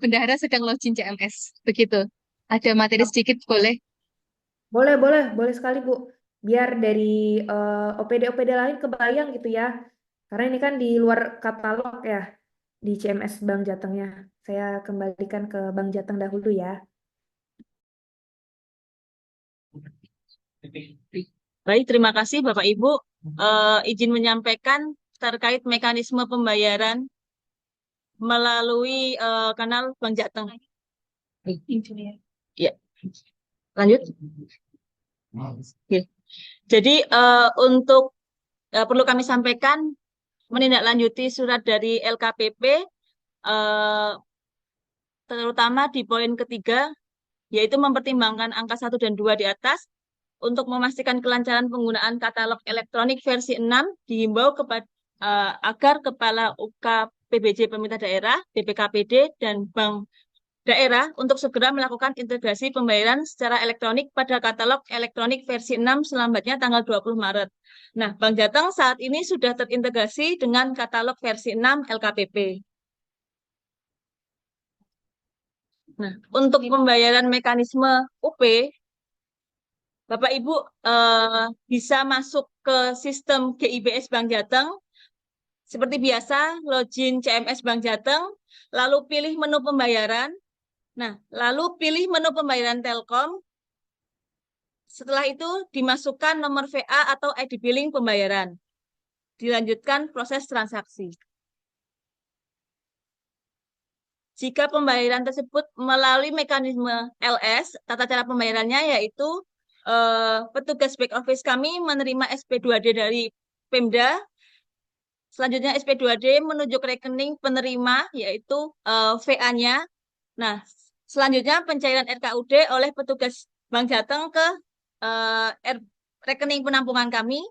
bendahara sedang login CMS. Begitu. Ada materi sedikit, boleh? Boleh, boleh, boleh sekali Bu. Biar dari OPD-OPD lain kebayang gitu ya. Karena ini kan di luar katalog ya di CMS Bank Jatengnya. Saya kembalikan ke Bank Jateng dahulu ya. Baik, terima kasih Bapak Ibu. Izin menyampaikan terkait mekanisme pembayaran melalui kanal Bank Jateng. Ya, lanjut. Oke. Jadi untuk perlu kami sampaikan menindaklanjuti surat dari LKPP eh, terutama di poin ketiga yaitu mempertimbangkan angka 1 dan 2 di atas untuk memastikan kelancaran penggunaan katalog elektronik versi 6 dihimbau agar Kepala UK PBJ Pemerintah Daerah, BPKPD, dan Bank daerah untuk segera melakukan integrasi pembayaran secara elektronik pada katalog elektronik versi 6 selambatnya tanggal 20 Maret. Nah, Bank Jateng saat ini sudah terintegrasi dengan katalog versi 6 LKPP. Nah, untuk pembayaran mekanisme UP, Bapak Ibu bisa masuk ke sistem GIBS Bank Jateng. Seperti biasa, login CMS Bank Jateng, lalu pilih menu pembayaran. Nah, lalu pilih menu pembayaran Telkom. Setelah itu dimasukkan nomor VA atau ID billing pembayaran. Dilanjutkan proses transaksi. Jika pembayaran tersebut melalui mekanisme LS, tata cara pembayarannya yaitu petugas back office kami menerima SP2D dari Pemda. Selanjutnya SP2D menunjuk rekening penerima yaitu VA-nya. Nah, selanjutnya pencairan RKUD oleh petugas Bank Jateng ke rekening penampungan kami.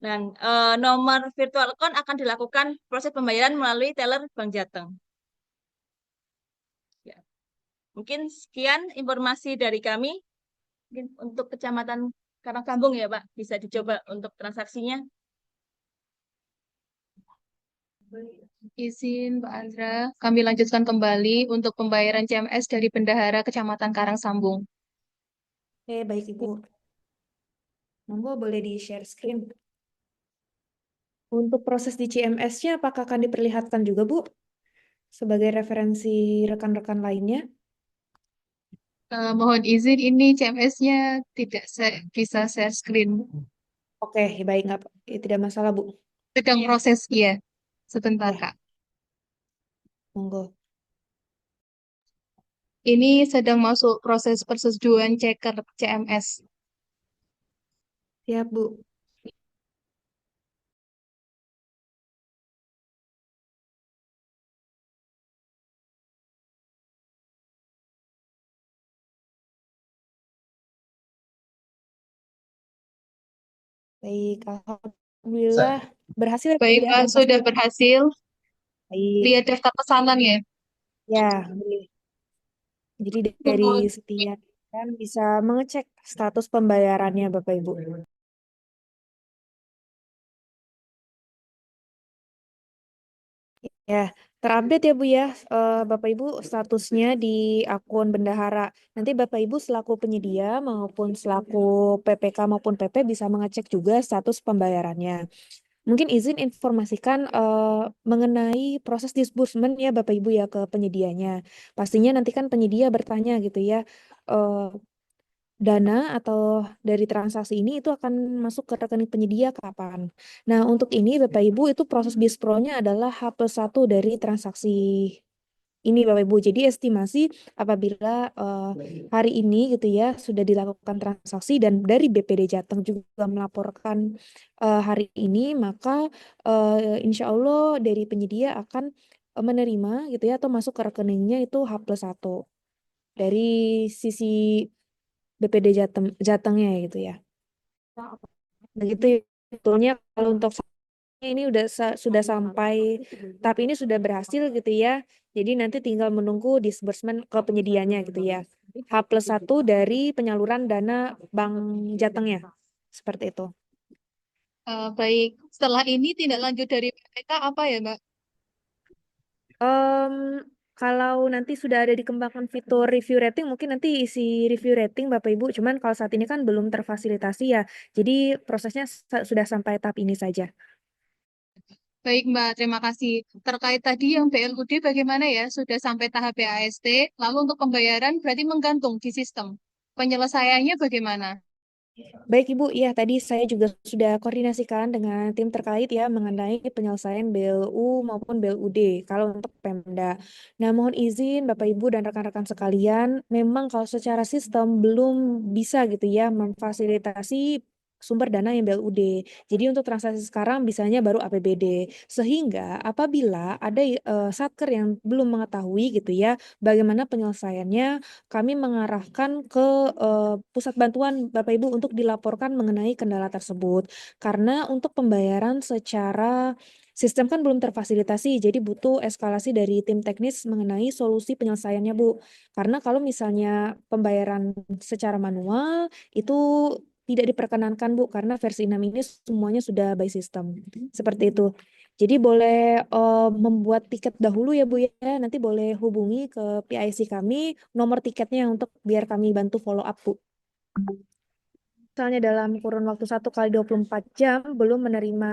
Dan nomor virtual account akan dilakukan proses pembayaran melalui teller Bank Jateng. Ya. Mungkin sekian informasi dari kami. Mungkin untuk Kecamatan Karanggambung ya Pak, bisa dicoba untuk transaksinya. Izin Mbak Andra, kami lanjutkan kembali untuk pembayaran CMS dari Bendahara Kecamatan Karangsambung. Oke, baik Ibu. Monggo boleh di-share screen. Untuk proses di CMS-nya apakah akan diperlihatkan juga, Bu? Sebagai referensi rekan-rekan lainnya? Mohon izin, ini CMS-nya tidak bisa share screen. Oke, baik, tidak masalah, Bu. Sedang proses, ya. Sebentar, Ya. Kak. Monggo. Ini sedang masuk proses persetujuan checker CMS. Siap, Bu. Baik, alhamdulillah berhasil ya, Bu, Baik, ya, Pak, untuk sudah berhasil. Baik. Lihat daftar pesanan ya. Ya, boleh. Jadi dari setiap kan bisa mengecek status pembayarannya, Bapak Ibu. Ya, terupdate ya Bu ya, Bapak Ibu statusnya di akun bendahara. Nanti Bapak Ibu selaku penyedia maupun selaku PPK maupun PP bisa mengecek juga status pembayarannya. Mungkin izin informasikan mengenai proses disbursement ya Bapak Ibu ya ke penyedianya. Pastinya nanti kan penyedia bertanya gitu ya, eh, dana atau dari transaksi ini itu akan masuk ke rekening penyedia kapan. Nah, untuk ini Bapak Ibu itu proses BISPRO-nya adalah H+1 dari transaksi ini Bapak Ibu. Jadi estimasi apabila hari ini gitu ya sudah dilakukan transaksi dan dari BPD Jateng juga melaporkan hari ini, maka insya Allah dari penyedia akan menerima gitu ya atau masuk ke rekeningnya itu H+1 dari sisi BPD Jatengnya gitu ya. Begitu ya, betulnya kalau untuk ini sudah sampai tahap ini sudah berhasil gitu ya. Jadi nanti tinggal menunggu disbursement ke penyedianya gitu ya. H+1 dari penyaluran dana Bank Jatengnya. Seperti itu. Baik, setelah ini tindak lanjut dari PPK apa ya, Mbak? Em, Kalau nanti sudah ada dikembangkan fitur review rating, mungkin nanti isi review rating Bapak Ibu. Cuman kalau saat ini kan belum terfasilitasi ya. Jadi prosesnya sudah sampai tahap ini saja. Baik, Mbak, terima kasih. Terkait tadi yang BLUD bagaimana ya? Sudah sampai tahap BAST, lalu untuk pembayaran berarti menggantung di sistem. Penyelesaiannya bagaimana? Baik Ibu, ya tadi saya juga sudah koordinasikan dengan tim terkait ya mengenai penyelesaian BLU maupun BLUD kalau untuk Pemda. Nah, mohon izin Bapak Ibu dan rekan-rekan sekalian, memang kalau secara sistem belum bisa gitu ya memfasilitasi sumber dana yang BLUD. Jadi untuk transaksi sekarang bisanya baru APBD. Sehingga apabila ada satker yang belum mengetahui gitu ya, bagaimana penyelesaiannya, kami mengarahkan ke pusat bantuan Bapak Ibu untuk dilaporkan mengenai kendala tersebut. Karena untuk pembayaran secara sistem kan belum terfasilitasi, jadi butuh eskalasi dari tim teknis mengenai solusi penyelesaiannya, Bu. Karena kalau misalnya pembayaran secara manual itu tidak diperkenankan, Bu, karena versi 6 ini semuanya sudah by system. Seperti itu. Jadi boleh membuat tiket dahulu ya, Bu ya. Nanti boleh hubungi ke PIC kami nomor tiketnya untuk biar kami bantu follow up, Bu. Misalnya dalam kurun waktu 1 kali 24 jam belum menerima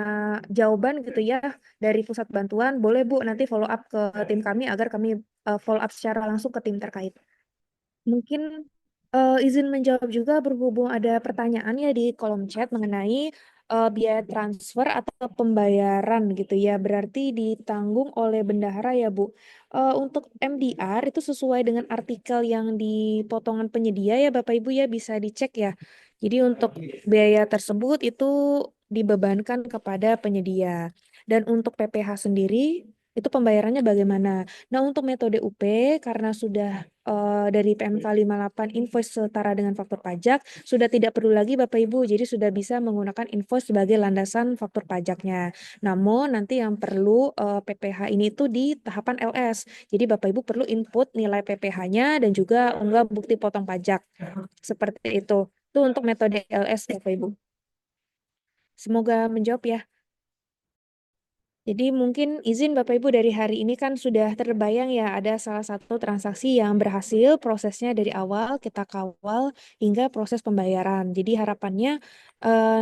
jawaban gitu ya dari pusat bantuan, boleh Bu nanti follow up ke tim kami agar kami follow up secara langsung ke tim terkait. Mungkin izin menjawab juga berhubung ada pertanyaan ya di kolom chat mengenai biaya transfer atau pembayaran gitu ya, berarti ditanggung oleh bendahara ya Bu. Untuk MDR itu sesuai dengan artikel yang di potongan penyedia ya Bapak Ibu ya, bisa dicek ya. Jadi untuk biaya tersebut itu dibebankan kepada penyedia. Dan untuk PPh sendiri itu pembayarannya bagaimana? Nah, untuk metode UP karena sudah dari PMK 58 invoice setara dengan faktur pajak, sudah tidak perlu lagi Bapak Ibu, jadi sudah bisa menggunakan invoice sebagai landasan faktur pajaknya. Namun nanti yang perlu PPh ini itu di tahapan LS. Jadi Bapak Ibu perlu input nilai PPh-nya dan juga unggah bukti potong pajak. Seperti itu. Itu untuk metode LS Bapak Ibu. Semoga menjawab ya. Jadi mungkin izin Bapak Ibu dari hari ini kan sudah terbayang ya ada salah satu transaksi yang berhasil prosesnya dari awal kita kawal hingga proses pembayaran. Jadi harapannya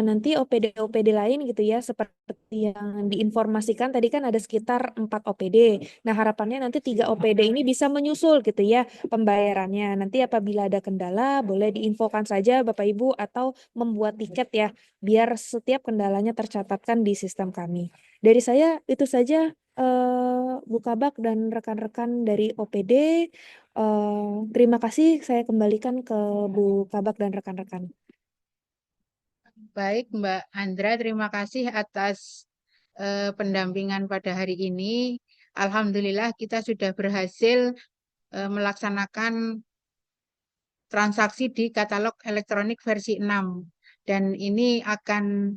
nanti OPD-OPD lain gitu ya seperti yang diinformasikan tadi kan ada sekitar 4 OPD. Nah harapannya nanti 3 OPD ini bisa menyusul gitu ya pembayarannya. Nanti apabila ada kendala boleh diinfokan saja Bapak Ibu atau membuat tiket ya biar setiap kendalanya tercatatkan di sistem kami. Dari saya itu saja Bu Kabak dan rekan-rekan dari OPD. Terima kasih saya kembalikan ke Bu Kabak dan rekan-rekan. Baik, Mbak Andra, terima kasih atas pendampingan pada hari ini. Alhamdulillah kita sudah berhasil melaksanakan transaksi di katalog elektronik versi 6. Dan ini akan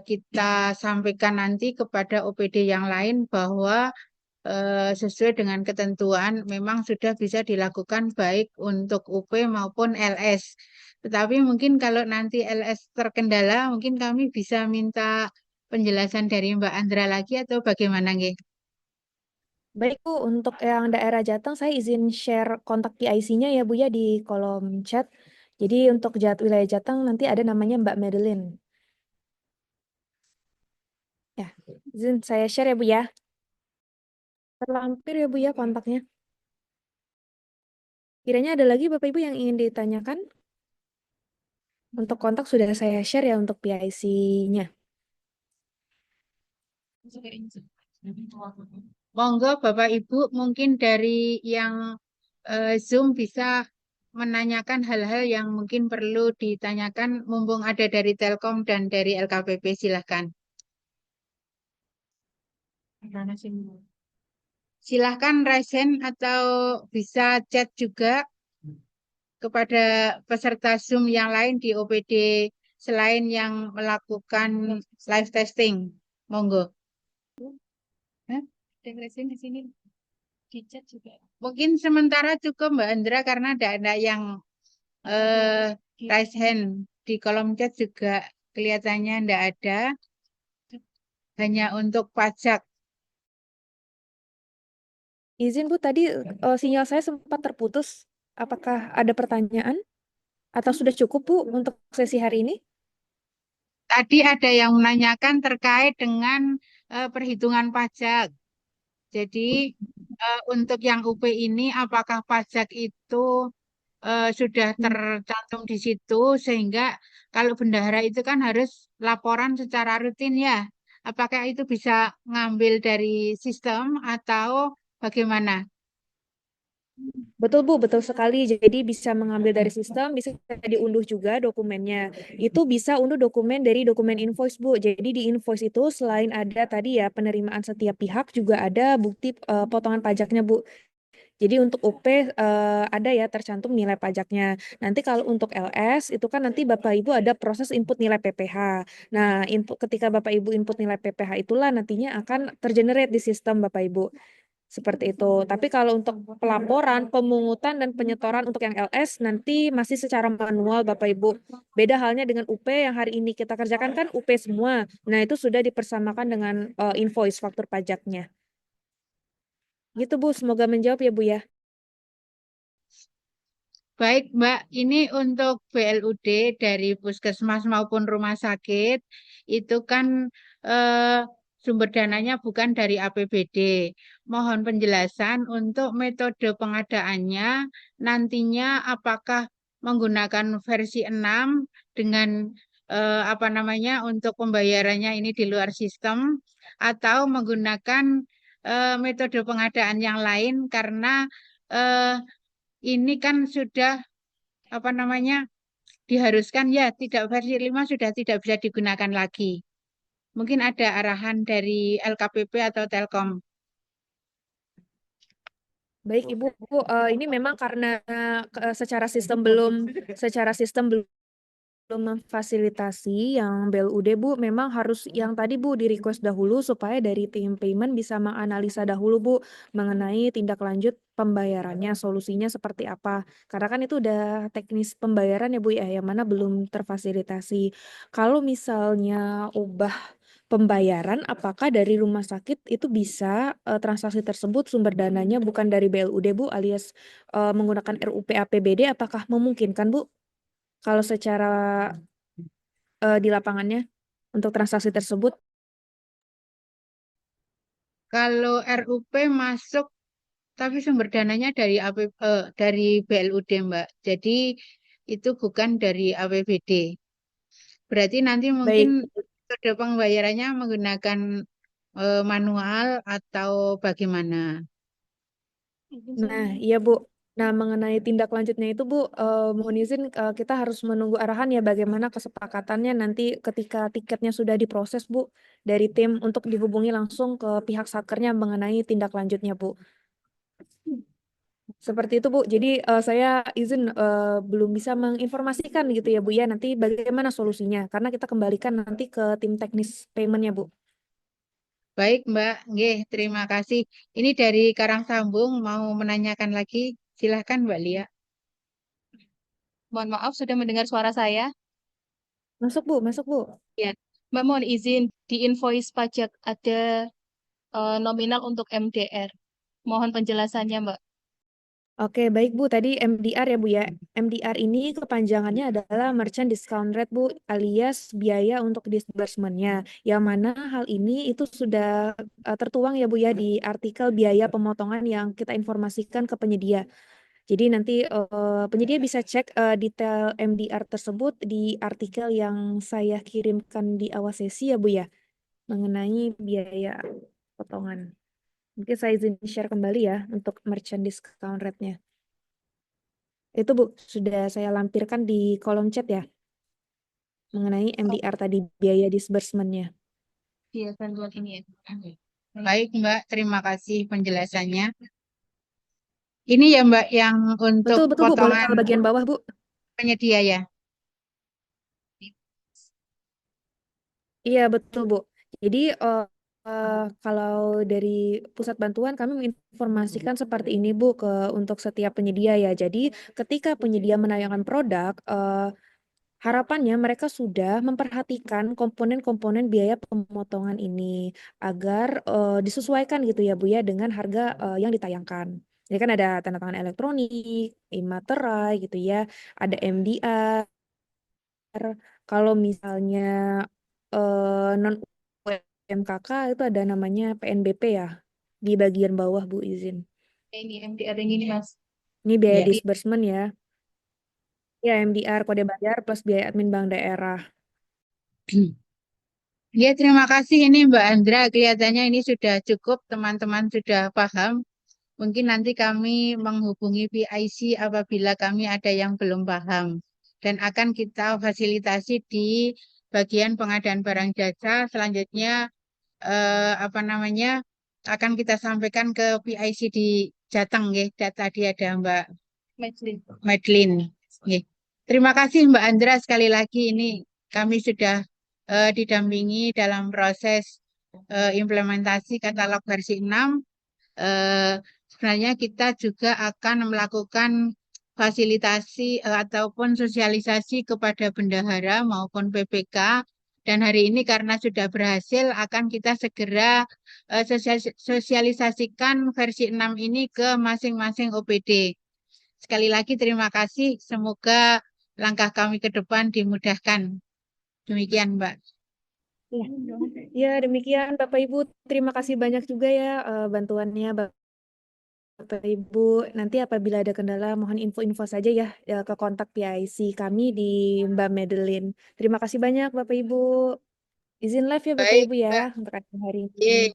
kita sampaikan nanti kepada OPD yang lain bahwa sesuai dengan ketentuan memang sudah bisa dilakukan baik untuk UP maupun LS. Tetapi mungkin kalau nanti LS terkendala, mungkin kami bisa minta penjelasan dari Mbak Andra lagi atau bagaimana nggih? Baik Bu, untuk yang daerah Jateng saya izin share kontak PIC-nya ya Bu ya di kolom chat. Jadi untuk wilayah Jateng nanti ada namanya Mbak Madeline. Ya, izin saya share ya Bu ya. Terlampir ya Bu ya kontaknya. Kiranya ada lagi Bapak Ibu yang ingin ditanyakan? Untuk kontak sudah saya share ya untuk PIC-nya. Monggo Bapak Ibu mungkin dari yang Zoom bisa menanyakan hal-hal yang mungkin perlu ditanyakan mumpung ada dari Telkom dan dari LKPP silahkan. Silahkan raise hand atau bisa chat juga kepada peserta Zoom yang lain di OPD selain yang melakukan live testing. Monggo. Hah? Ada yang raise hand di sini di chat juga. Mungkin sementara cukup Mbak Andra karena ada yang raise hand di kolom chat juga kelihatannya tidak ada. Hanya untuk pajak. Izin Bu, tadi sinyal saya sempat terputus. Apakah ada pertanyaan? Atau sudah cukup Bu untuk sesi hari ini? Tadi ada yang menanyakan terkait dengan perhitungan pajak. Jadi untuk yang UP ini apakah pajak itu sudah tercantum di situ sehingga kalau bendahara itu kan harus laporan secara rutin ya. Apakah itu bisa ngambil dari sistem atau bagaimana? Betul Bu, betul sekali. Jadi bisa mengambil dari sistem, bisa diunduh juga dokumennya. Itu bisa unduh dokumen dari dokumen invoice Bu. Jadi di invoice itu selain ada tadi ya penerimaan setiap pihak, juga ada bukti potongan pajaknya Bu. Jadi untuk UP ada ya tercantum nilai pajaknya. Nanti kalau untuk LS itu kan nanti Bapak Ibu ada proses input nilai PPh. Nah, input ketika Bapak Ibu input nilai PPh itulah nantinya akan tergenerate di sistem Bapak Ibu. Seperti itu. Tapi kalau untuk pelaporan, pemungutan dan penyetoran untuk yang LS nanti masih secara manual Bapak Ibu. Beda halnya dengan UP yang hari ini kita kerjakan kan UP semua. Nah, itu sudah dipersamakan dengan invoice faktur pajaknya. Gitu Bu, semoga menjawab ya Bu ya. Baik, Mbak, ini untuk BLUD dari puskesmas maupun rumah sakit itu kan eh, sumber dananya bukan dari APBD. Mohon penjelasan untuk metode pengadaannya nantinya apakah menggunakan versi 6 dengan apa namanya untuk pembayarannya ini di luar sistem atau menggunakan metode pengadaan yang lain karena eh, ini kan sudah apa namanya diharuskan ya tidak versi 5 sudah tidak bisa digunakan lagi. Mungkin ada arahan dari LKPP atau Telkom. Baik Ibu, ini memang karena secara sistem belum memfasilitasi yang BLUD Bu, memang harus yang tadi Bu di request dahulu supaya dari tim payment bisa menganalisa dahulu Bu mengenai tindak lanjut pembayarannya, solusinya seperti apa. Karena kan itu udah teknis pembayaran ya Bu ya, yang mana belum terfasilitasi. Kalau misalnya ubah pembayaran, apakah dari rumah sakit itu bisa transaksi tersebut sumber dananya bukan dari BLUD Bu alias menggunakan RUP APBD, apakah memungkinkan Bu? Kalau secara di lapangannya untuk transaksi tersebut. Kalau RUP masuk tapi sumber dananya dari dari BLUD, Mbak. Jadi itu bukan dari APBD. Berarti nanti mungkin Baik. metode pembayarannya menggunakan manual atau bagaimana? Nah, iya Bu. Nah, mengenai tindak lanjutnya itu Bu, mohon izin kita harus menunggu arahan ya bagaimana kesepakatannya nanti ketika tiketnya sudah diproses Bu dari tim untuk dihubungi langsung ke pihak satkernya mengenai tindak lanjutnya Bu. Seperti itu Bu. Jadi saya izin belum bisa menginformasikan gitu ya Bu ya nanti bagaimana solusinya karena kita kembalikan nanti ke tim teknis paymentnya Bu. Baik, Mbak. Nggih, terima kasih. Ini dari Karangsambung mau menanyakan lagi. Silahkan, Mbak Lia. Mohon maaf sudah mendengar suara saya. Masuk Bu, masuk Bu. Ya, Mbak mohon izin di invoice pajak ada nominal untuk MDR. Mohon penjelasannya, Mbak. Oke, baik Bu. Tadi MDR ya Bu ya. MDR ini kepanjangannya adalah Merchant Discount Rate Bu, alias biaya untuk disbursement-nya. Yang mana hal ini itu sudah tertuang ya Bu ya di artikel biaya pemotongan yang kita informasikan ke penyedia. Jadi nanti penyedia bisa cek detail MDR tersebut di artikel yang saya kirimkan di awal sesi ya Bu ya, mengenai biaya potongan. Mungkin saya izin share kembali ya untuk merchant discount rate-nya. Itu Bu, sudah saya lampirkan di kolom chat ya, mengenai MDR tadi, biaya disbursement-nya. Iya, bantuan ini ya. Baik, Mbak. Terima kasih penjelasannya. Ini ya, Mbak, yang untuk Betul, betul Bu, boleh potongan ke bagian bawah Bu. penyedia ya. Iya, betul Bu. Jadi kalau dari pusat bantuan kami menginformasikan seperti ini Bu untuk setiap penyedia ya. Jadi ketika penyedia menayangkan produk, harapannya mereka sudah memperhatikan komponen-komponen biaya pemotongan ini agar disesuaikan gitu ya Bu ya dengan harga yang ditayangkan. Ini kan ada tanda tangan elektronik, e-materai gitu ya, ada MDR. Kalau misalnya non UMKK itu ada namanya PNBP ya di bagian bawah Bu izin. Ini MDR yang ini, Mas. Ini biaya Ya. disbursement ya. Ya MDR kode bayar plus biaya admin bank daerah. Ya, terima kasih ini Mbak Andra. Kelihatannya ini sudah cukup, teman-teman sudah paham. Mungkin nanti kami menghubungi PIC apabila kami ada yang belum paham. Dan akan kita fasilitasi di bagian pengadaan barang jasa. Selanjutnya akan kita sampaikan ke PIC di Jateng nggih. Tadi ada Mbak Madeline. Nggih. Terima kasih Mbak Andra sekali lagi ini kami sudah didampingi dalam proses implementasi katalog versi 6. Sebenarnya kita juga akan melakukan fasilitasi ataupun sosialisasi kepada bendahara maupun PPK. Dan hari ini karena sudah berhasil akan kita segera sosialisasikan versi 6 ini ke masing-masing OPD. Sekali lagi terima kasih. Semoga langkah kami ke depan dimudahkan. Demikian, Mbak. Ya, demikian Bapak Ibu. Terima kasih banyak juga ya bantuannya Bapak Ibu. Nanti apabila ada kendala mohon info-info saja ya ke kontak PIC kami di Mbak Madeline. Terima kasih banyak Bapak Ibu. Izin live ya Bapak Baik, Ibu ya Mbak. untuk hari ini. Ye.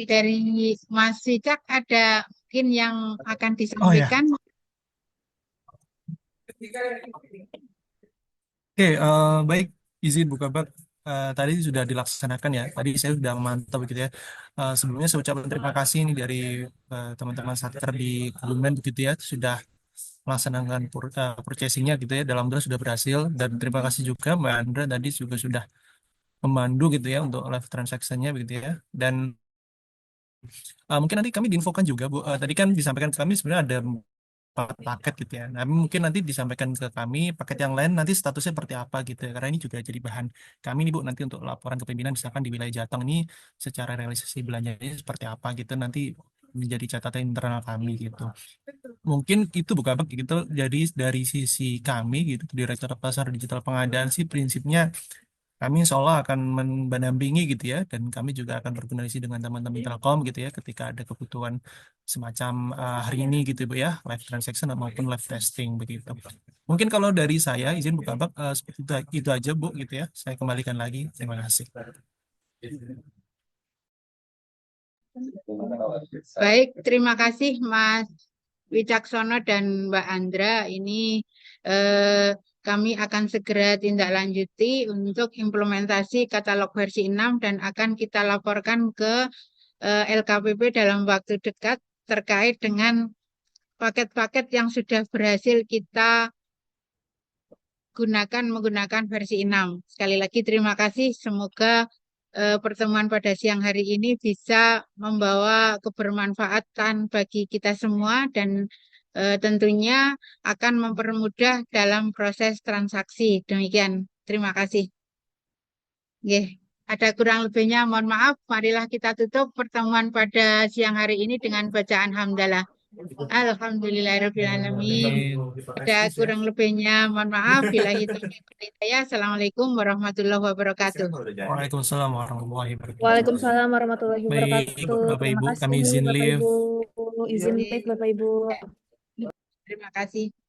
Dari Mas Wicak ada mungkin yang akan Oh ya, disampaikan. oke, baik, izin buka bak. Tadi sudah dilaksanakan ya. Tadi saya sudah memantau begitu ya. Sebelumnya saya ucapkan terima kasih ini dari teman-teman satker di Kebumen begitu ya, sudah melaksanakan purchasing-nya gitu ya. Dalam sudah berhasil dan terima kasih juga Mbak Andra tadi juga sudah memandu gitu ya untuk live transaction-nya begitu ya. Dan mungkin nanti kami diinfokan juga Bu. Tadi kan disampaikan ke kami sebenarnya ada 4 paket gitu ya. Nah, mungkin nanti disampaikan ke kami paket yang lain nanti statusnya seperti apa gitu ya. Karena ini juga jadi bahan kami nih Bu nanti untuk laporan ke pimpinan misalkan di wilayah Jateng ini secara realisasi belanjanya seperti apa gitu nanti menjadi catatan internal kami gitu. Mungkin itu bukan apa gitu. Jadi dari sisi kami gitu Direktur Pasar Digital Pengadaan sih prinsipnya kami insya Allah akan mendampingi gitu ya, dan kami juga akan berkoordinasi dengan teman-teman Telkom gitu ya, ketika ada kebutuhan semacam hari ini gitu Bu ya, live transaction maupun live testing begitu. Mungkin kalau dari saya izin buka bak seperti itu aja Bu gitu ya. Saya kembalikan lagi. Terima kasih. Baik, terima kasih Mas Wicaksono dan Mbak Andra. Ini kami akan segera tindak lanjuti untuk implementasi katalog versi 6 dan akan kita laporkan ke LKPP dalam waktu dekat terkait dengan paket-paket yang sudah berhasil kita menggunakan versi 6. Sekali lagi terima kasih. Semoga pertemuan pada siang hari ini bisa membawa kebermanfaatan bagi kita semua dan tentunya akan mempermudah dalam proses transaksi. Demikian. Terima kasih. Nggih. Ada kurang lebihnya, mohon maaf. Marilah kita tutup pertemuan pada siang hari ini dengan bacaan hamdalah. Alhamdulillahirrahmanirrahim. Ada kurang lebihnya, mohon maaf. Billahi taufiq wal hidayah. Assalamualaikum warahmatullahi wabarakatuh. Waalaikumsalam warahmatullahi wabarakatuh. Waalaikumsalam warahmatullahi Baik, wabarakatuh. Bapak Terima Ibu, kasih kami izin Bapak live. Ibu. Izin live Bapak Ibu. Terima kasih.